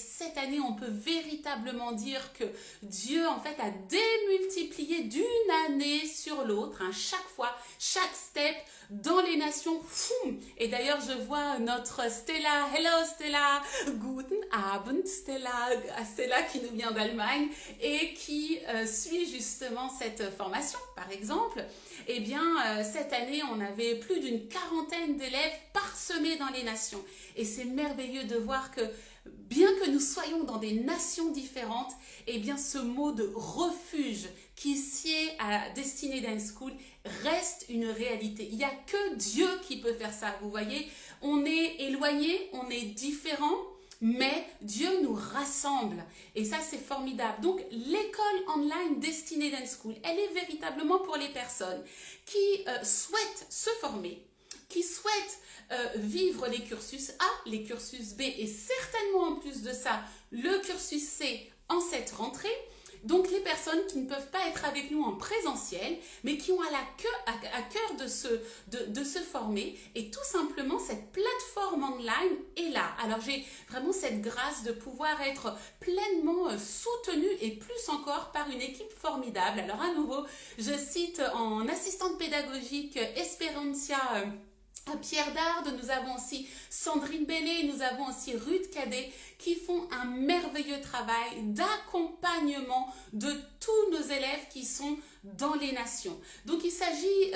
on peut véritablement dire que Dieu, en fait, a démultiplié d'une année sur l'autre, hein, chaque fois, chaque step dans les nations. Foum. Et d'ailleurs, je vois notre Stella. Hello Stella, guten Abend Stella, Stella qui nous vient d'Allemagne et qui suit justement cette formation, par exemple. Eh bien, cette année, on avait plus d'une quarantaine d'élèves parsemés dans les nations. Et c'est merveilleux de voir que, bien que nous soyons dans des nations différentes, eh bien, ce mot de refuge qui sied à Destiny Dance School reste une réalité. Il n'y a que Dieu qui peut faire ça. Vous voyez, on est éloigné, on est différent, mais Dieu nous rassemble. Et ça, c'est formidable. Donc, l'école online Destiny Dance School, elle est véritablement pour les personnes qui souhaitent se former, qui souhaitent vivre les cursus A, les cursus B et certainement en plus de ça, le cursus C en cette rentrée. Donc les personnes qui ne peuvent pas être avec nous en présentiel, mais qui ont à cœur de se former. Et tout simplement, cette plateforme online est là. Alors j'ai vraiment cette grâce de pouvoir être pleinement soutenue et plus encore par une équipe formidable. Alors à nouveau, je cite en assistante pédagogique Espérancia Pierre Darde, nous avons aussi Sandrine Bellet, nous avons aussi Ruth Cadet qui font un merveilleux travail d'accompagnement de tous nos élèves qui sont dans les nations. Donc il s'agit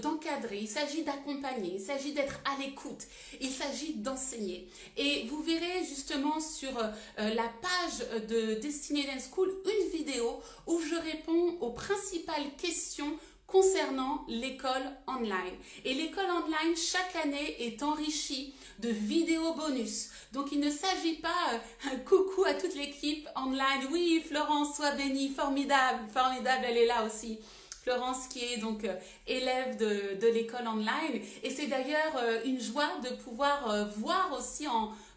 d'encadrer, il s'agit d'accompagner, il s'agit d'être à l'écoute, il s'agit d'enseigner. Et vous verrez justement sur la page de Destiny Dance School une vidéo où je réponds aux principales questions concernant l'école online. Et l'école online, chaque année, est enrichie de vidéos bonus. Donc, il ne s'agit pas un coucou à toute l'équipe online. Oui, Florence, sois bénie, formidable, formidable, elle est là aussi. Florence qui est donc élève de l'école online. Et c'est d'ailleurs une joie de pouvoir voir aussi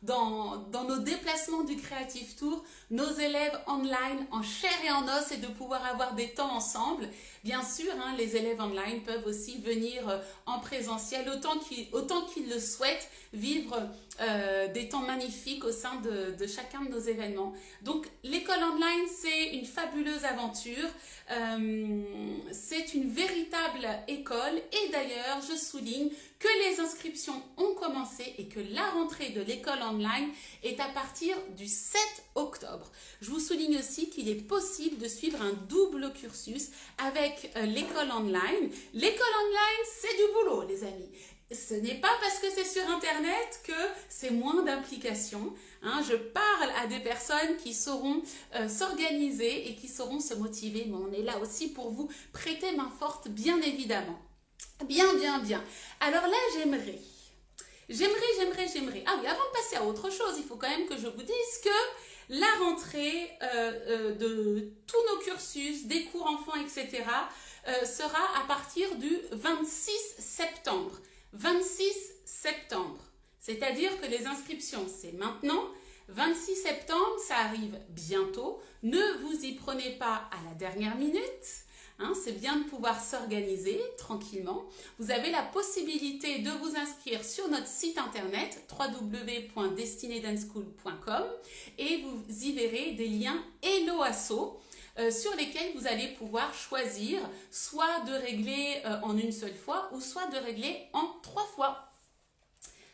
dans nos déplacements du Creative Tour, nos élèves online en chair et en os et de pouvoir avoir des temps ensemble. Bien sûr, hein, les élèves online peuvent aussi venir en présentiel autant qu'ils le souhaitent, vivre des temps magnifiques au sein de chacun de nos événements. Donc l'école online, c'est une fabuleuse aventure. C'est une véritable école et d'ailleurs, je souligne que les inscriptions ont commencé et que la rentrée de l'école online est à partir du 7 octobre. Je vous souligne aussi qu'il est possible de suivre un double cursus avec l'école online. L'école online, c'est du boulot, les amis. Ce n'est pas parce que c'est sur Internet que c'est moins d'implication. Hein. Je parle à des personnes qui sauront s'organiser et qui sauront se motiver. Mais on est là aussi pour vous prêter main forte, bien évidemment. Bien. Alors là, j'aimerais. Ah oui, avant de passer à autre chose, il faut quand même que je vous dise que la rentrée de tous nos cursus, des cours enfants, etc., sera à partir du 26 septembre. 26 septembre. C'est-à-dire que les inscriptions, c'est maintenant. 26 septembre, ça arrive bientôt. Ne vous y prenez pas à la dernière minute. Hein, c'est bien de pouvoir s'organiser tranquillement. Vous avez la possibilité de vous inscrire sur notre site internet www.destinydanceschool.com et vous y verrez des liens Hello Asso sur lesquels vous allez pouvoir choisir soit de régler en une seule fois ou soit de régler en 3 fois.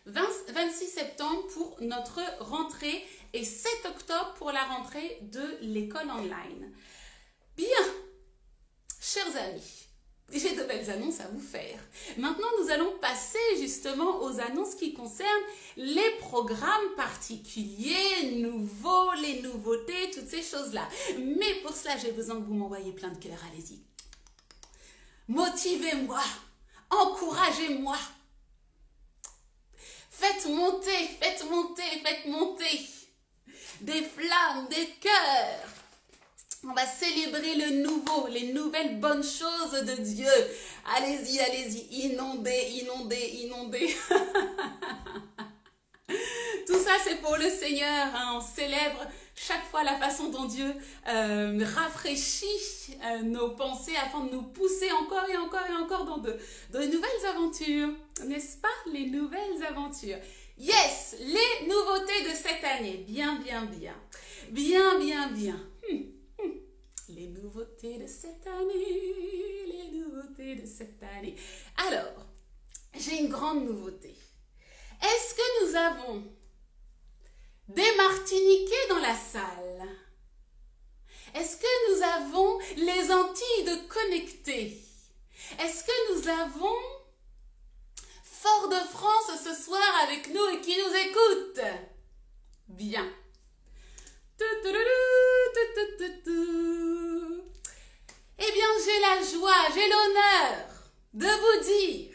26 septembre pour notre rentrée et 7 octobre pour la rentrée de l'école online. Bien, chers amis, j'ai de belles annonces à vous faire. Maintenant, nous allons passer justement aux annonces qui concernent les programmes particuliers, nouveaux, les nouveautés, toutes ces choses-là. Mais pour cela, j'ai besoin que vous m'envoyiez plein de cœurs, allez-y. Motivez-moi, encouragez-moi. Faites monter des flammes, des cœurs. On va célébrer le nouveau, les nouvelles bonnes choses de Dieu. Allez-y, inondez. Tout ça, c'est pour le Seigneur. Hein. On célèbre chaque fois la façon dont Dieu rafraîchit nos pensées afin de nous pousser encore et encore et encore dans de nouvelles aventures. N'est-ce pas? Les nouvelles aventures. Yes, les nouveautés de cette année. Bien, bien, bien. Bien, bien, bien. Les nouveautés de cette année. Les nouveautés de cette année. Alors, j'ai une grande nouveauté. Est-ce que nous avons des Martiniquais dans la salle? Est-ce que nous avons les Antilles de connecter? Est-ce que nous avons Fort-de-France ce soir avec nous et qui nous écoute? Bien. Eh bien, j'ai la joie, j'ai l'honneur de vous dire.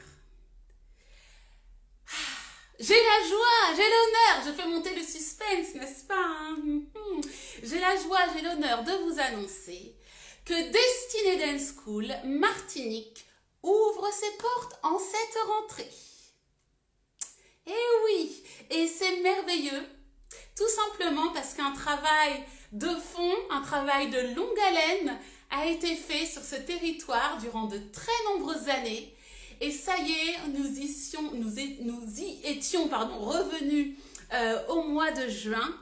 J'ai la joie, j'ai l'honneur, je fais monter le suspense, n'est-ce pas? Hein? J'ai la joie, j'ai l'honneur de vous annoncer que Destiny Dance School Martinique ouvre ses portes en cette rentrée. Eh oui, et c'est merveilleux, tout simplement parce qu'un travail de fond, un travail de longue haleine a été fait sur ce territoire durant de très nombreuses années. Et ça y est, nous y étions revenus au mois de juin.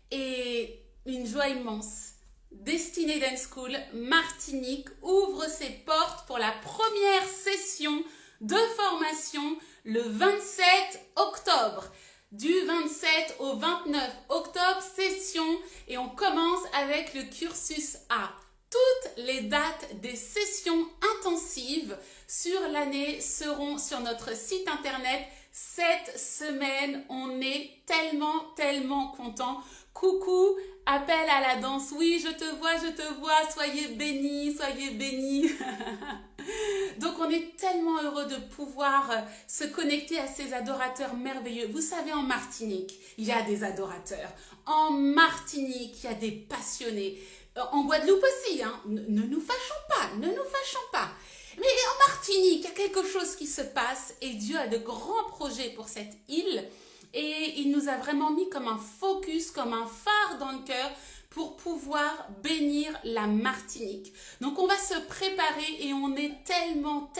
Et une joie immense. Destiny Dance School Martinique ouvre ses portes pour la première session de formation le 27 octobre. Du 27 au 29 octobre, session. Et on commence avec le cursus A. Toutes les dates des sessions intensives sur l'année seront sur notre site internet cette semaine. On est tellement contents. Coucou, appel à la danse. Oui, je te vois. Soyez bénis, soyez bénis. Donc, on est tellement heureux de pouvoir se connecter à ces adorateurs merveilleux. Vous savez, en Martinique, il y a des adorateurs. En Martinique, il y a des passionnés. En Guadeloupe aussi, hein. Ne nous fâchons pas. Mais en Martinique, il y a quelque chose qui se passe et Dieu a de grands projets pour cette île et il nous a vraiment mis comme un focus, comme un phare dans le cœur pour pouvoir bénir la Martinique. Donc on va se préparer et on est tellement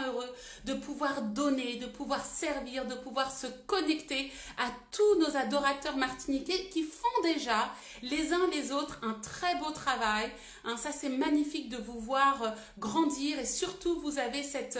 heureux de pouvoir donner, de pouvoir servir, de pouvoir se connecter à tous nos adorateurs martiniquais qui font déjà les uns les autres un très beau travail. Hein, ça c'est magnifique de vous voir grandir et surtout vous avez cette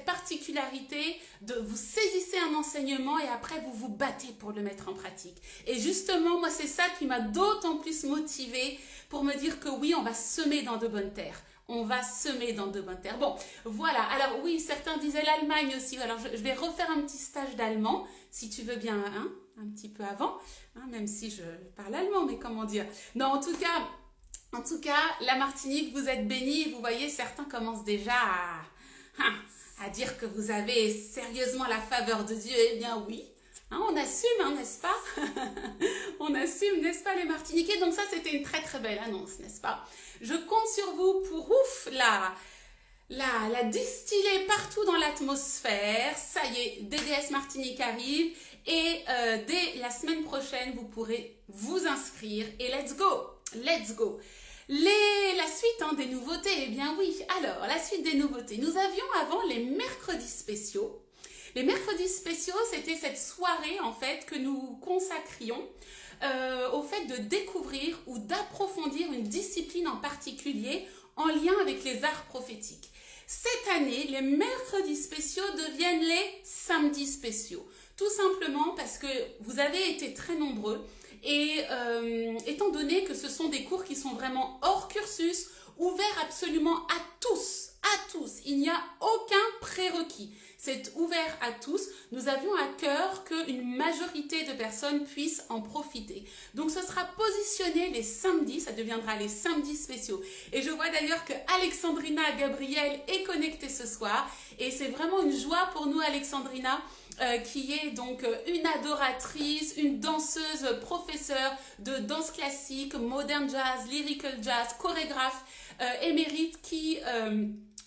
particularité de vous saisissez un enseignement et après vous vous battez pour le mettre en pratique. Et justement, moi c'est ça qui m'a d'autant plus motivée pour me dire que oui, on va semer dans de bonnes terres. On va semer dans de bonnes terres. Bon, voilà. Alors oui, certains disaient l'Allemagne aussi. Alors je vais refaire un petit stage d'allemand, si tu veux bien, hein, un petit peu avant, hein, même si je parle allemand, mais comment dire. Non, en tout cas, la Martinique, vous êtes bénis. Vous voyez, certains commencent déjà à dire que vous avez sérieusement la faveur de Dieu. Eh bien oui. Hein, on assume, hein, n'est-ce pas? On assume, n'est-ce pas, les Martiniquais? Donc ça, c'était une très belle annonce, n'est-ce pas? Je compte sur vous pour la distiller partout dans l'atmosphère. Ça y est, DDS Martinique arrive et dès la semaine prochaine, vous pourrez vous inscrire et let's go. La suite des nouveautés, eh bien oui. Alors, la suite des nouveautés. Nous avions avant les mercredis spéciaux. Les mercredis spéciaux, c'était cette soirée en fait que nous consacrions au fait de découvrir ou d'approfondir une discipline en particulier en lien avec les arts prophétiques. Cette année, les mercredis spéciaux deviennent les samedis spéciaux. Tout simplement parce que vous avez été très nombreux et étant donné que ce sont des cours qui sont vraiment hors cursus, ouverts absolument à tous, il n'y a aucun prérequis. C'est ouvert à tous. Nous avions à cœur qu'une majorité de personnes puissent en profiter. Donc, ce sera positionné les samedis. Ça deviendra les samedis spéciaux. Et je vois d'ailleurs que Alexandrina Gabriel est connectée ce soir. Et c'est vraiment une joie pour nous, Alexandrina, qui est donc une adoratrice, une danseuse, professeure de danse classique, modern jazz, lyrical jazz, chorégraphe émérite qui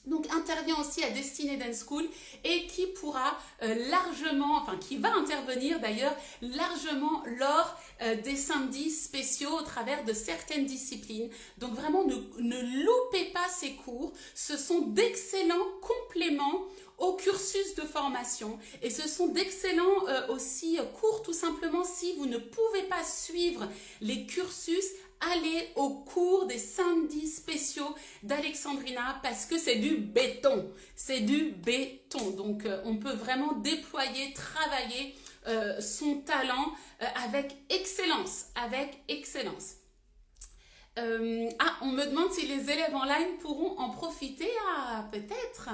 Donc intervient aussi à Destiny Dance School et qui pourra largement, enfin qui va intervenir d'ailleurs largement lors des samedis spéciaux au travers de certaines disciplines. Donc vraiment ne loupez pas ces cours, ce sont d'excellents compléments au cursus de formation et ce sont d'excellents aussi cours tout simplement si vous ne pouvez pas suivre les cursus. Allez au cours des samedis spéciaux d'Alexandrina parce que c'est du béton. C'est du béton. Donc, on peut vraiment déployer, travailler son talent avec excellence. Avec excellence. On me demande si les élèves en ligne pourront en profiter. Ah, peut-être.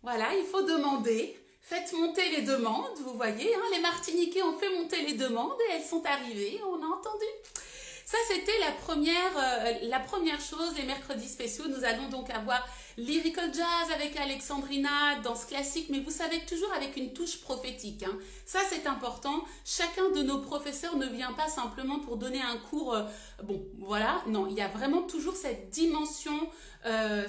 Voilà, il faut demander. Faites monter les demandes. Vous voyez, hein, les Martiniquais ont fait monter les demandes et elles sont arrivées. On a entendu. Ça, c'était la première chose, les mercredis spéciaux. Nous allons donc avoir Lyrical Jazz avec Alexandrina, danse classique, mais vous savez, toujours avec une touche prophétique. Hein. Ça, c'est important. Chacun de nos professeurs ne vient pas simplement pour donner un cours, bon, voilà. Non, il y a vraiment toujours cette dimension,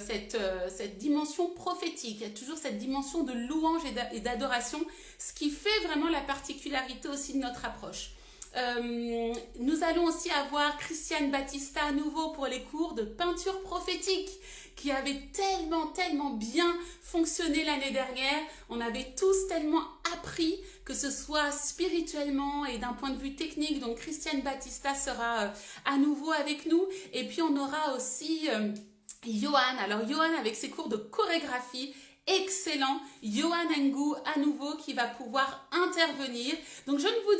cette dimension prophétique. Il y a toujours cette dimension de louange et d'adoration, ce qui fait vraiment la particularité aussi de notre approche. Nous allons aussi avoir Christiane Battista à nouveau pour les cours de peinture prophétique qui avait tellement bien fonctionné l'année dernière. On avait tous tellement appris, que ce soit spirituellement et d'un point de vue technique. Donc Christiane Battista sera à nouveau avec nous. Et puis on aura aussi Johan. Alors Johan avec ses cours de chorégraphie. Excellent, Johan Ngou à nouveau qui va pouvoir intervenir. Donc je ne vous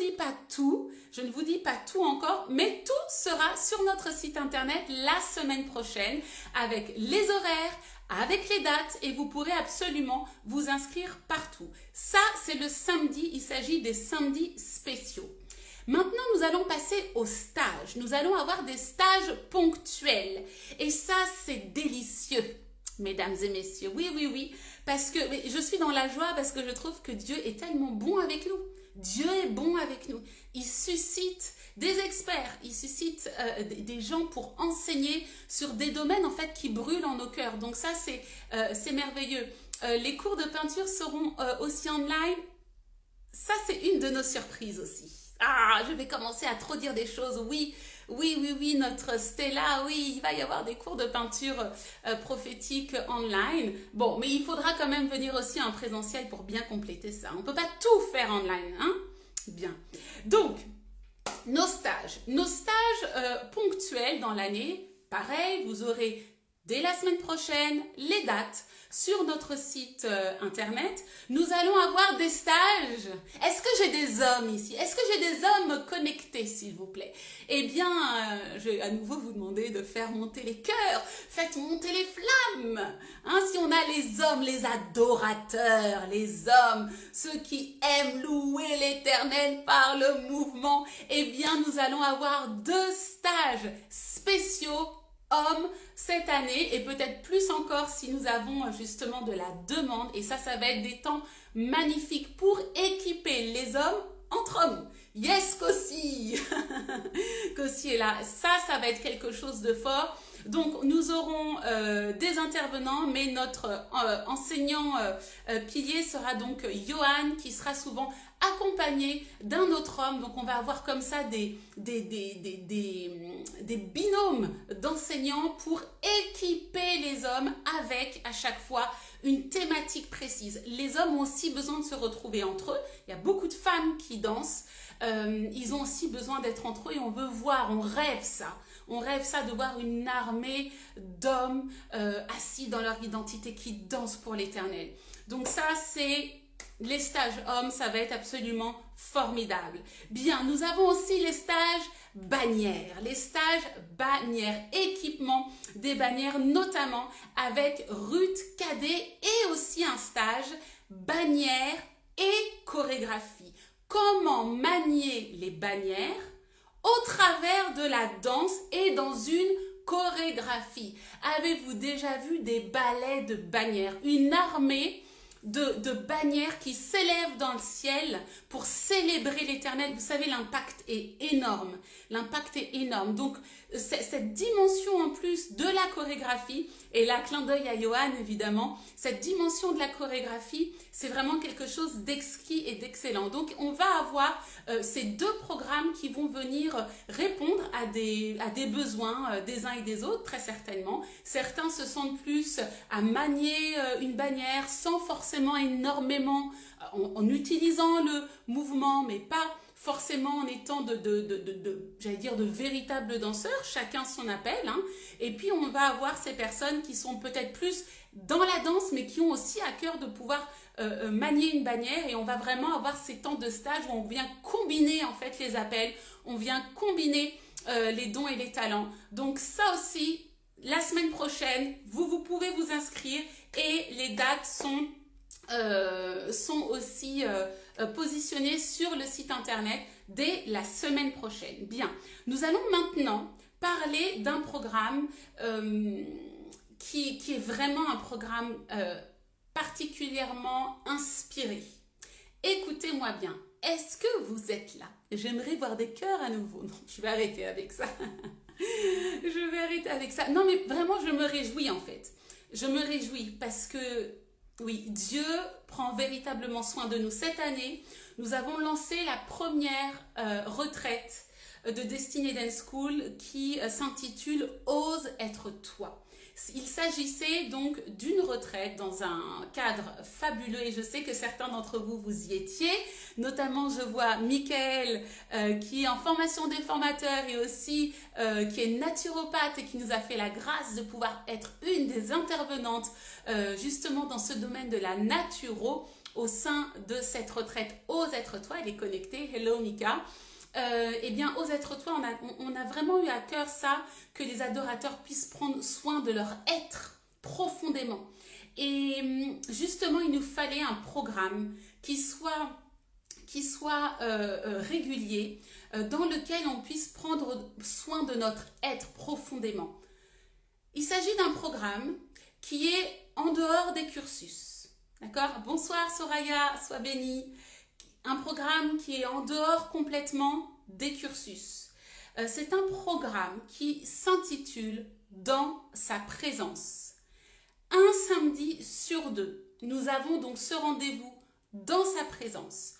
dis pas tout encore, mais tout sera sur notre site internet la semaine prochaine avec les horaires, avec les dates et vous pourrez absolument vous inscrire partout. Ça, c'est le samedi, il s'agit des samedis spéciaux. Maintenant, nous allons passer aux stages. Nous allons avoir des stages ponctuels et ça, c'est délicieux. Mesdames et messieurs, oui, parce que je suis dans la joie parce que je trouve que Dieu est tellement bon avec nous. Dieu est bon avec nous. Il suscite des experts, il suscite des gens pour enseigner sur des domaines en fait qui brûlent en nos cœurs. Donc ça, c'est merveilleux. Les cours de peinture seront aussi online. Ça, c'est une de nos surprises aussi. Ah, je vais commencer à trop dire des choses. Oui, notre Stella, oui, il va y avoir des cours de peinture prophétique online. Bon, mais il faudra quand même venir aussi en présentiel pour bien compléter ça. On ne peut pas tout faire online, hein? Bien. Donc, nos stages ponctuels dans l'année, pareil, vous aurez dès la semaine prochaine les dates sur notre site internet. Nous allons avoir des stages. Est-ce que j'ai des hommes ici? Est-ce que j'ai des hommes connectés, s'il vous plaît? Eh bien, je vais à nouveau vous demander de faire monter les cœurs. Faites monter les flammes. Hein, si on a les hommes, les adorateurs, les hommes, ceux qui aiment louer l'Éternel par le mouvement, eh bien, nous allons avoir 2 stages spéciaux hommes cette année et peut-être plus encore si nous avons justement de la demande et ça va être des temps magnifiques pour équiper les hommes entre hommes. Yes, Kossi Kossi est là. Ça va être quelque chose de fort. Donc, nous aurons des intervenants, mais notre enseignant pilier sera donc Johan, qui sera souvent accompagné d'un autre homme. Donc, on va avoir comme ça des binômes d'enseignants pour équiper les hommes avec, à chaque fois, une thématique précise. Les hommes ont aussi besoin de se retrouver entre eux. Il y a beaucoup de femmes qui dansent. Ils ont aussi besoin d'être entre eux et on veut voir, on rêve ça. On rêve ça de voir une armée d'hommes assis dans leur identité qui dansent pour l'Éternel. Donc ça, c'est les stages hommes, ça va être absolument formidable. Bien, nous avons aussi les stages bannières. Les stages bannières, équipement des bannières, notamment avec Ruth Cadet et aussi un stage bannières et chorégraphie. Comment manier les bannières au travers de la danse et dans une chorégraphie. Avez-vous déjà vu des ballets de bannières? Une armée de bannières qui s'élèvent dans le ciel pour célébrer l'Éternel. Vous savez, l'impact est énorme. L'impact est énorme. Donc, cette dimension en plus de la chorégraphie, et là, clin d'œil à Johan, évidemment, cette dimension de la chorégraphie, c'est vraiment quelque chose d'exquis et d'excellent. Donc, on va avoir ces deux programmes qui vont venir répondre à des besoins des uns et des autres, très certainement. Certains se sentent plus à manier une bannière sans forcément énormément, en utilisant le mouvement, mais pas forcément en étant j'allais dire, de véritables danseurs, chacun son appel, hein. Et puis on va avoir ces personnes qui sont peut-être plus dans la danse, mais qui ont aussi à cœur de pouvoir manier une bannière, et on va vraiment avoir ces temps de stage où on vient combiner en fait les appels, on vient combiner les dons et les talents. Donc ça aussi, la semaine prochaine, vous pouvez vous inscrire, et les dates sont aussi positionnés sur le site internet dès la semaine prochaine. Bien, nous allons maintenant parler d'un programme qui est vraiment un programme particulièrement inspiré. Écoutez-moi bien, est-ce que vous êtes là? J'aimerais voir des cœurs à nouveau. Non, je vais arrêter avec ça. Je vais arrêter avec ça. Non, mais vraiment, je me réjouis en fait. Je me réjouis parce que oui, Dieu prend véritablement soin de nous. Cette année, nous avons lancé la première retraite de Destiny Dance School qui s'intitule « Ose être toi ». Il s'agissait donc d'une retraite dans un cadre fabuleux, et je sais que certains d'entre vous, vous y étiez. Notamment, je vois Mickaël qui est en formation des formateurs et aussi qui est naturopathe et qui nous a fait la grâce de pouvoir être une des intervenantes justement dans ce domaine de la naturo au sein de cette retraite Ose être toi. Elle est connectée. Hello Mika. Eh bien, Ose être toi, on a vraiment eu à cœur ça, que les adorateurs puissent prendre soin de leur être profondément. Et justement, il nous fallait un programme qui soit régulier, dans lequel on puisse prendre soin de notre être profondément. Il s'agit d'un programme qui est en dehors des cursus. D'accord? Bonsoir Soraya, sois bénie. Un programme qui est en dehors complètement des cursus. C'est un programme qui s'intitule « Dans sa présence ». Un samedi sur deux, nous avons donc ce rendez-vous dans sa présence.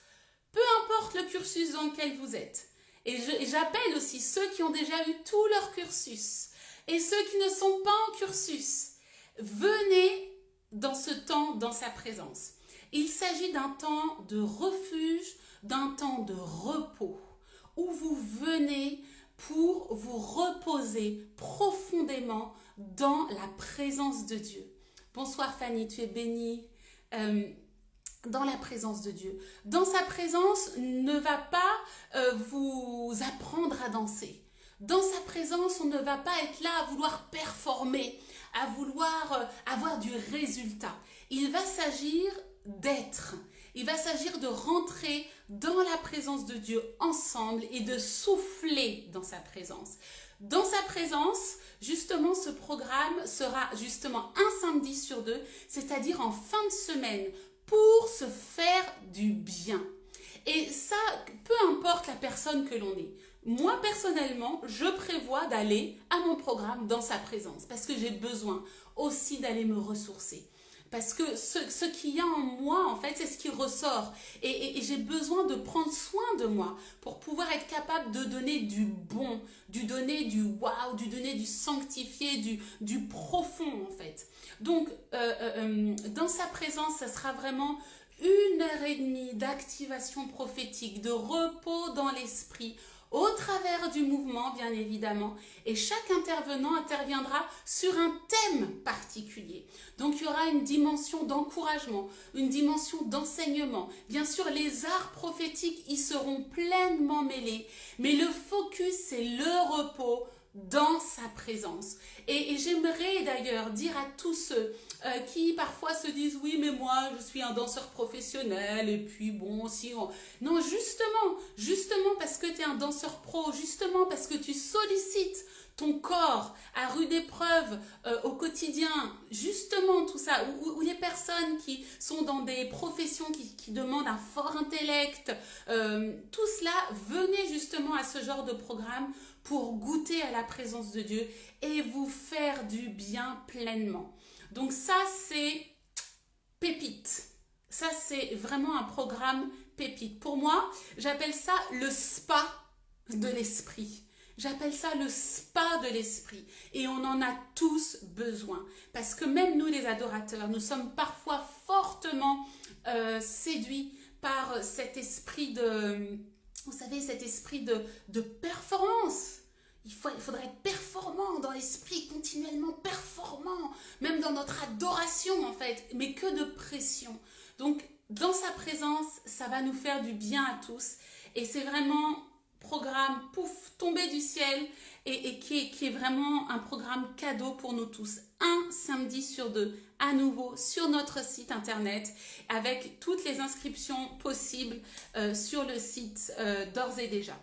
Peu importe le cursus dans lequel vous êtes. Et j'appelle aussi ceux qui ont déjà eu tout leur cursus et ceux qui ne sont pas en cursus. Venez dans ce temps, dans sa présence. Il s'agit d'un temps de refuge, d'un temps de repos, où vous venez pour vous reposer profondément dans la présence de Dieu. Bonsoir Fanny, tu es bénie. Dans la présence de Dieu. Dans sa présence ne va pas vous apprendre à danser. Dans sa présence, on ne va pas être là à vouloir performer, à vouloir avoir du résultat. Il va s'agir d'être. Il va s'agir de rentrer dans la présence de Dieu ensemble et de souffler dans sa présence. Dans sa présence, justement, ce programme sera justement un samedi sur deux, c'est-à-dire en fin de semaine, pour se faire du bien. Et ça, peu importe la personne que l'on est. Moi, personnellement, je prévois d'aller à mon programme dans sa présence parce que j'ai besoin aussi d'aller me ressourcer. Parce que ce qu'il y a en moi, en fait, c'est ce qui ressort. Et j'ai besoin de prendre soin de moi pour pouvoir être capable de donner du bon, de donner du waouh, de donner du sanctifié, du profond, en fait. Donc, dans sa présence, ça sera vraiment 1h30 d'activation prophétique, de repos dans l'esprit, au travers du mouvement, bien évidemment. Et chaque intervenant interviendra sur un thème particulier. Donc, il y aura une dimension d'encouragement, une dimension d'enseignement. Bien sûr, les arts prophétiques y seront pleinement mêlés. Mais le focus, c'est le repos dans sa présence. Et j'aimerais d'ailleurs dire à tous ceux qui parfois se disent « Oui, mais moi, je suis un danseur professionnel et puis bon, si... » Non, justement parce que tu es un danseur pro, justement parce que tu sollicites ton corps à rude épreuve au quotidien, justement tout ça, ou les personnes qui sont dans des professions qui demandent un fort intellect, tout cela, venez justement à ce genre de programme pour goûter à la présence de Dieu et vous faire du bien pleinement. Donc ça, c'est pépite. Ça, c'est vraiment un programme pépite. Pour moi, j'appelle ça le spa de l'esprit. J'appelle ça le spa de l'esprit. Et on en a tous besoin. Parce que même nous, les adorateurs, nous sommes parfois fortement séduits par cet esprit de... Vous savez, cet esprit de performance. Il faudrait être performant dans l'esprit, continuellement performant, même dans notre adoration en fait, mais que de pression. Donc, dans sa présence, ça va nous faire du bien à tous. Et c'est vraiment programme, pouf, tombé du ciel et qui est vraiment un programme cadeau pour nous tous. Un samedi sur deux, à nouveau, sur notre site internet, avec toutes les inscriptions possibles sur le site d'ores et déjà.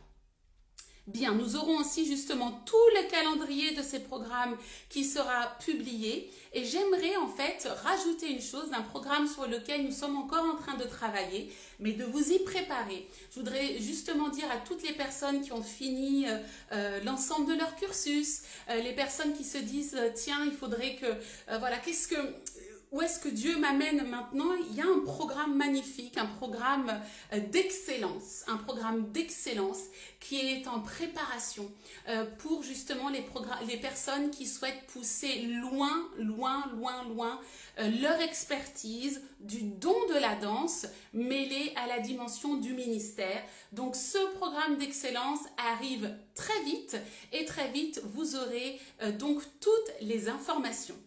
Bien, nous aurons aussi justement tout le calendrier de ces programmes qui sera publié et j'aimerais en fait rajouter une chose, un programme sur lequel nous sommes encore en train de travailler, mais de vous y préparer. Je voudrais justement dire à toutes les personnes qui ont fini l'ensemble de leur cursus, les personnes qui se disent tiens, il faudrait que, voilà, où est-ce que Dieu m'amène maintenant? Il y a un programme magnifique, un programme d'excellence, qui est en préparation pour justement les personnes qui souhaitent pousser loin leur expertise du don de la danse mêlée à la dimension du ministère. Donc ce programme d'excellence arrive très vite et très vite vous aurez donc toutes les informations.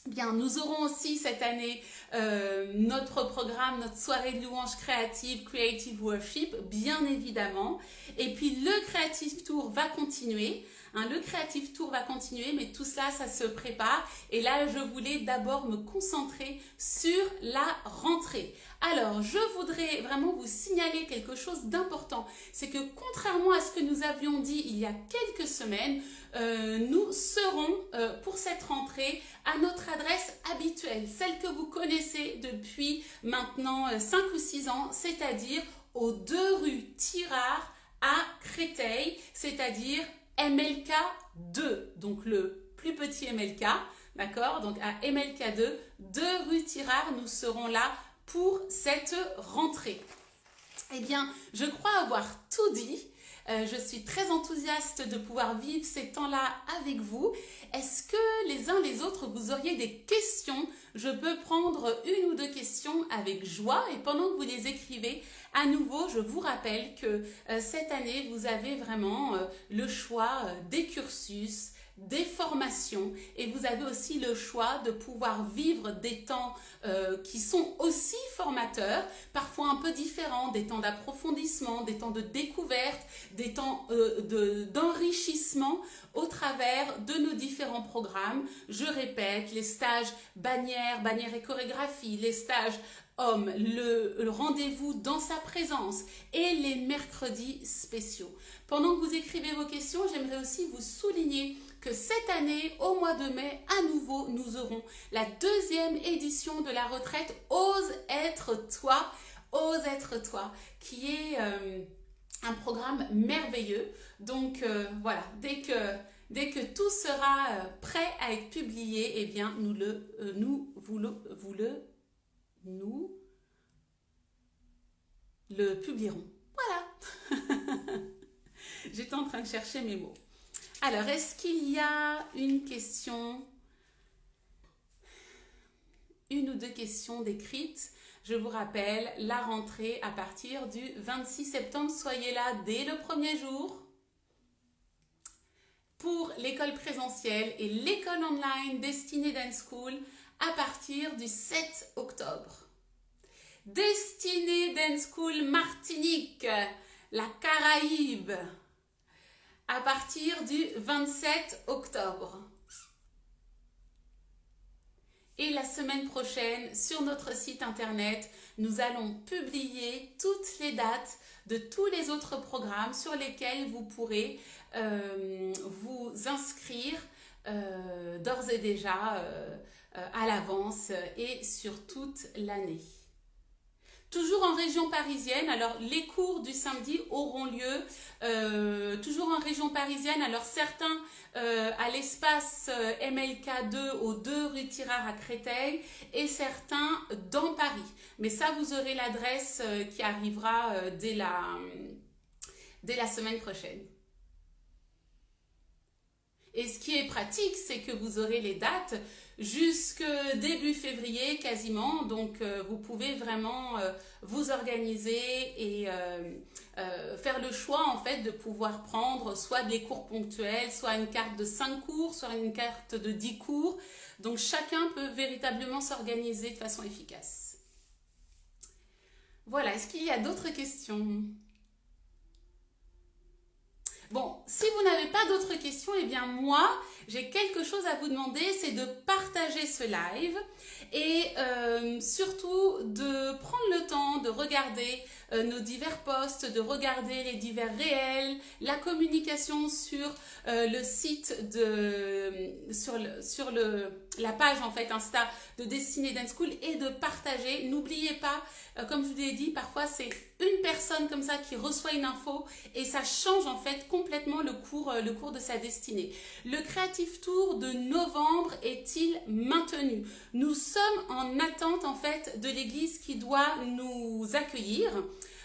Bien, nous aurons aussi cette année notre programme, notre soirée de louanges créatives, Creative Worship, bien évidemment. Et puis le Creative Tour va continuer. Le Creative Tour va continuer, mais tout cela, ça se prépare. Et là, je voulais d'abord me concentrer sur la rentrée. Alors, je voudrais vraiment vous signaler quelque chose d'important. C'est que contrairement à ce que nous avions dit il y a quelques semaines, nous serons pour cette rentrée à notre adresse habituelle, celle que vous connaissez depuis maintenant 5 ou 6 ans, c'est-à-dire aux 2 rue Tirard à Créteil, c'est-à-dire MLK 2, donc le plus petit MLK, d'accord? Donc à MLK 2 rue Tirard, nous serons là pour cette rentrée. Eh bien, je crois avoir tout dit. Je suis très enthousiaste de pouvoir vivre ces temps-là avec vous. Est-ce que les uns les autres, vous auriez des questions? Je peux prendre 1 ou 2 questions avec joie et pendant que vous les écrivez, à nouveau, je vous rappelle que cette année, vous avez vraiment le choix des cursus, des formations et vous avez aussi le choix de pouvoir vivre des temps qui sont aussi formateurs, parfois un peu différents, des temps d'approfondissement, des temps de découverte, des temps d'enrichissement au travers de nos différents programmes. Je répète, les stages bannière et chorégraphie, les stages hommes, le rendez-vous dans sa présence et les mercredis spéciaux. Pendant que vous écrivez vos questions, j'aimerais aussi vous souligner que cette année, au mois de mai, à nouveau, nous aurons la 2e édition de la retraite Ose être toi, qui est un programme merveilleux. Donc voilà, dès que tout sera prêt à être publié, eh bien nous le publierons. Voilà. J'étais en train de chercher mes mots. Alors, est-ce qu'il y a une question, 1 ou 2 questions décrites? Je vous rappelle, la rentrée à partir du 26 septembre. Soyez là dès le premier jour pour l'école présentielle et l'école online Destiny Dance School à partir du 7 octobre. Destiny Dance School Martinique, la Caraïbe, à partir du 27 octobre. Et la semaine prochaine, sur notre site internet, nous allons publier toutes les dates de tous les autres programmes sur lesquels vous pourrez vous inscrire d'ores et déjà à l'avance et sur toute l'année. Toujours en région parisienne, alors les cours du samedi auront lieu toujours en région parisienne, alors certains à l'espace MLK2 au 2 rue Tirard à Créteil et certains dans Paris. Mais ça, vous aurez l'adresse qui arrivera dès la semaine prochaine. Et ce qui est pratique, c'est que vous aurez les dates jusque début février quasiment. Donc, vous pouvez vraiment vous organiser et faire le choix en fait de pouvoir prendre soit des cours ponctuels, soit une carte de 5 cours, soit une carte de 10 cours. Donc, chacun peut véritablement s'organiser de façon efficace. Voilà, est-ce qu'il y a d'autres questions ? Bon, si vous n'avez pas d'autres questions, eh bien moi, j'ai quelque chose à vous demander, c'est de partager ce live et surtout de prendre le temps de regarder nos divers posts, de regarder les divers réels, la communication sur le site sur la page en fait Insta de Destinée Dance School et de partager. N'oubliez pas, comme je vous l'ai dit, parfois c'est une personne comme ça qui reçoit une info et ça change en fait complètement le cours de sa destinée. Le Creative Tour de novembre est-il maintenu? Nous sommes en attente en fait de l'église qui doit nous accueillir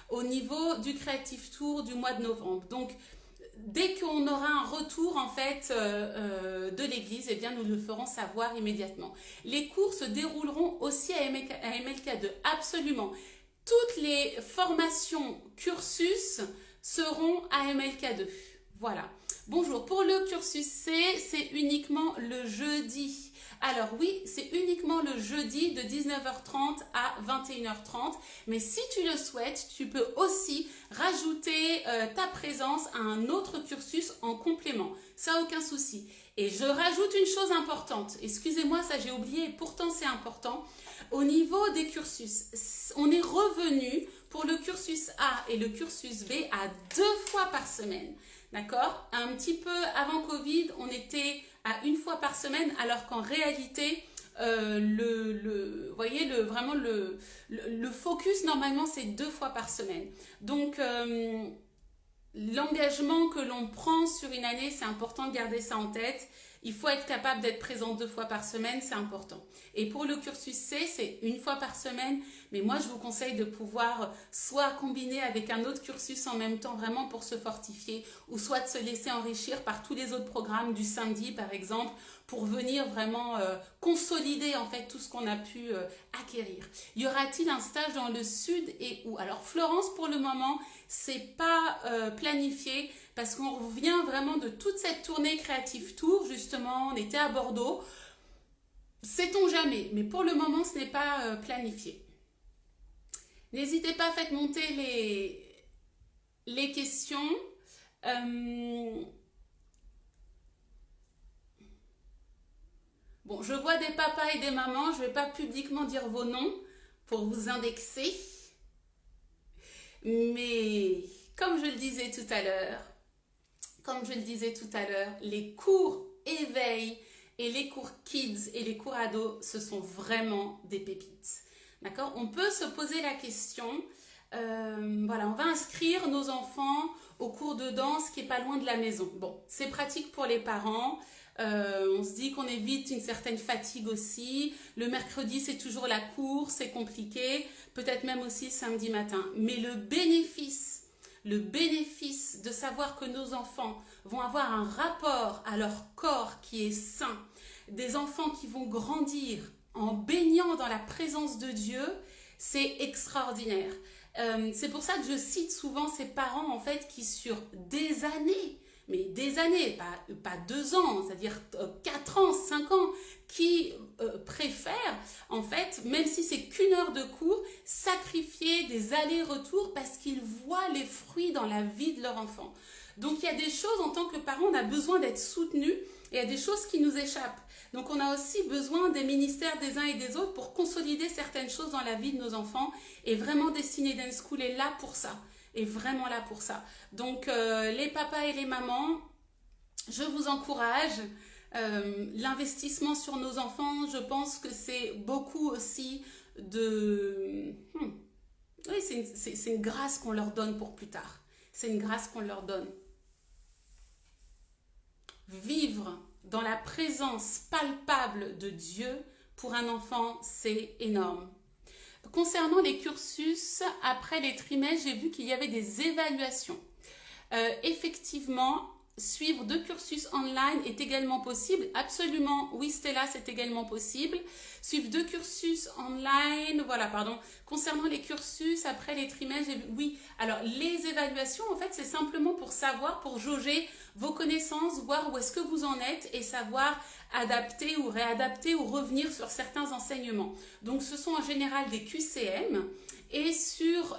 au niveau du Creative Tour du mois de novembre. Donc, dès qu'on aura un retour en fait de l'église, eh bien nous le ferons savoir immédiatement. Les cours se dérouleront aussi à MLK2, absolument. Toutes les formations cursus seront à MLK2. Voilà. Bonjour, pour le cursus C, c'est uniquement le jeudi. Alors oui, c'est uniquement le jeudi de 19h30 à 21h30. Mais si tu le souhaites, tu peux aussi rajouter ta présence à un autre cursus en complément. Ça, aucun souci. Et je rajoute une chose importante. Excusez-moi, ça j'ai oublié, pourtant c'est important. Au niveau des cursus, on est revenu pour le cursus A et le cursus B à 2 fois par semaine. D'accord? Un petit peu avant Covid, on était à 1 fois par semaine, alors qu'en réalité, voyez, vraiment le focus, normalement, c'est 2 fois par semaine. Donc, l'engagement que l'on prend sur une année, c'est important de garder ça en tête. Il faut être capable d'être présent 2 fois par semaine, c'est important. Et pour le cursus C, c'est 1 fois par semaine. Mais moi, je vous conseille de pouvoir soit combiner avec un autre cursus en même temps, vraiment pour se fortifier, ou soit de se laisser enrichir par tous les autres programmes du samedi, par exemple, pour venir vraiment consolider en fait tout ce qu'on a pu acquérir. Y aura-t-il un stage dans le sud et où? Alors Florence, pour le moment, c'est pas planifié parce qu'on revient vraiment de toute cette tournée Creative Tour. Justement, on était à Bordeaux. Sait-on jamais, mais pour le moment, ce n'est pas planifié. N'hésitez pas à faire monter les questions. Bon, je vois des papas et des mamans, je ne vais pas publiquement dire vos noms pour vous indexer. Mais comme je le disais tout à l'heure, les cours éveil et les cours kids et les cours ados, ce sont vraiment des pépites. D'accord? On peut se poser la question, voilà, on va inscrire nos enfants au cours de danse qui est pas loin de la maison. Bon, c'est pratique pour les parents. On se dit qu'on évite une certaine fatigue aussi. Le mercredi, c'est toujours la course, c'est compliqué. Peut-être même aussi samedi matin. Mais le bénéfice de savoir que nos enfants vont avoir un rapport à leur corps qui est sain, des enfants qui vont grandir en baignant dans la présence de Dieu, c'est extraordinaire. C'est pour ça que je cite souvent ces parents en fait qui sur des années, mais des années, pas 2 ans, c'est-à-dire 4 ans, 5 ans, qui préfèrent, en fait, même si c'est qu'1 heure de cours, sacrifier des allers-retours parce qu'ils voient les fruits dans la vie de leur enfant. Donc, il y a des choses, en tant que parent, on a besoin d'être soutenu Et il y a des choses qui nous échappent. Donc on a aussi besoin des ministères des uns et des autres pour consolider certaines choses dans la vie de nos enfants. Et vraiment Destiny Dance School est là pour ça. Est vraiment là pour ça. Donc les papas et les mamans, je vous encourage. L'investissement sur nos enfants, je pense que c'est beaucoup aussi de... Oui, c'est une grâce qu'on leur donne pour plus tard. C'est une grâce qu'on leur donne. Vivre dans la présence palpable de Dieu pour un enfant, c'est énorme. Concernant les cursus, après les trimestres, j'ai vu qu'il y avait des évaluations. Effectivement, suivre 2 cursus online est également possible. Absolument, oui Stella, c'est également possible. Suivre 2 cursus online, voilà, pardon. Concernant les cursus, après les trimestres, oui. Alors, les évaluations, en fait, c'est simplement pour savoir, pour jauger vos connaissances, voir où est-ce que vous en êtes et savoir adapter ou réadapter ou revenir sur certains enseignements. Donc, ce sont en général des QCM. Et sur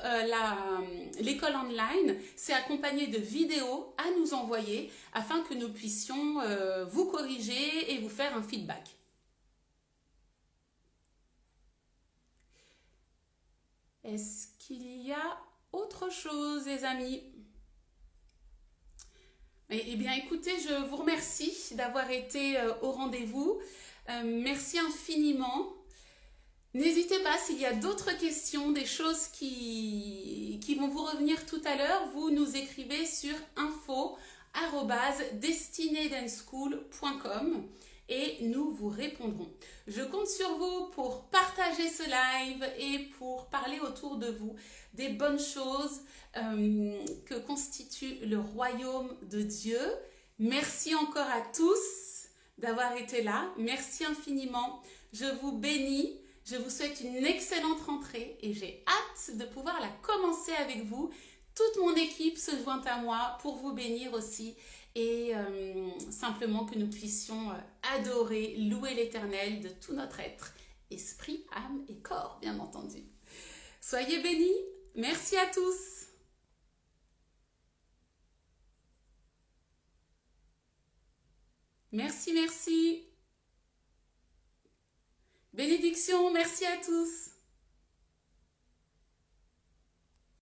l'école online, c'est accompagné de vidéos à nous envoyer afin que nous puissions vous corriger et vous faire un feedback. Est-ce qu'il y a autre chose, les amis? Eh bien, écoutez, je vous remercie d'avoir été au rendez-vous. Merci infiniment. N'hésitez pas, s'il y a d'autres questions, des choses qui vont vous revenir tout à l'heure, vous nous écrivez sur info@destinydanceschool.com et nous vous répondrons. Je compte sur vous pour partager ce live et pour parler autour de vous des bonnes choses que constitue le royaume de Dieu. Merci encore à tous d'avoir été là. Merci infiniment. Je vous bénis. Je vous souhaite une excellente rentrée et j'ai hâte de pouvoir la commencer avec vous. Toute mon équipe se joint à moi pour vous bénir aussi et simplement que nous puissions adorer, louer l'Éternel de tout notre être, esprit, âme et corps, bien entendu. Soyez bénis. Merci à tous. Merci, merci. Bénédiction, merci à tous.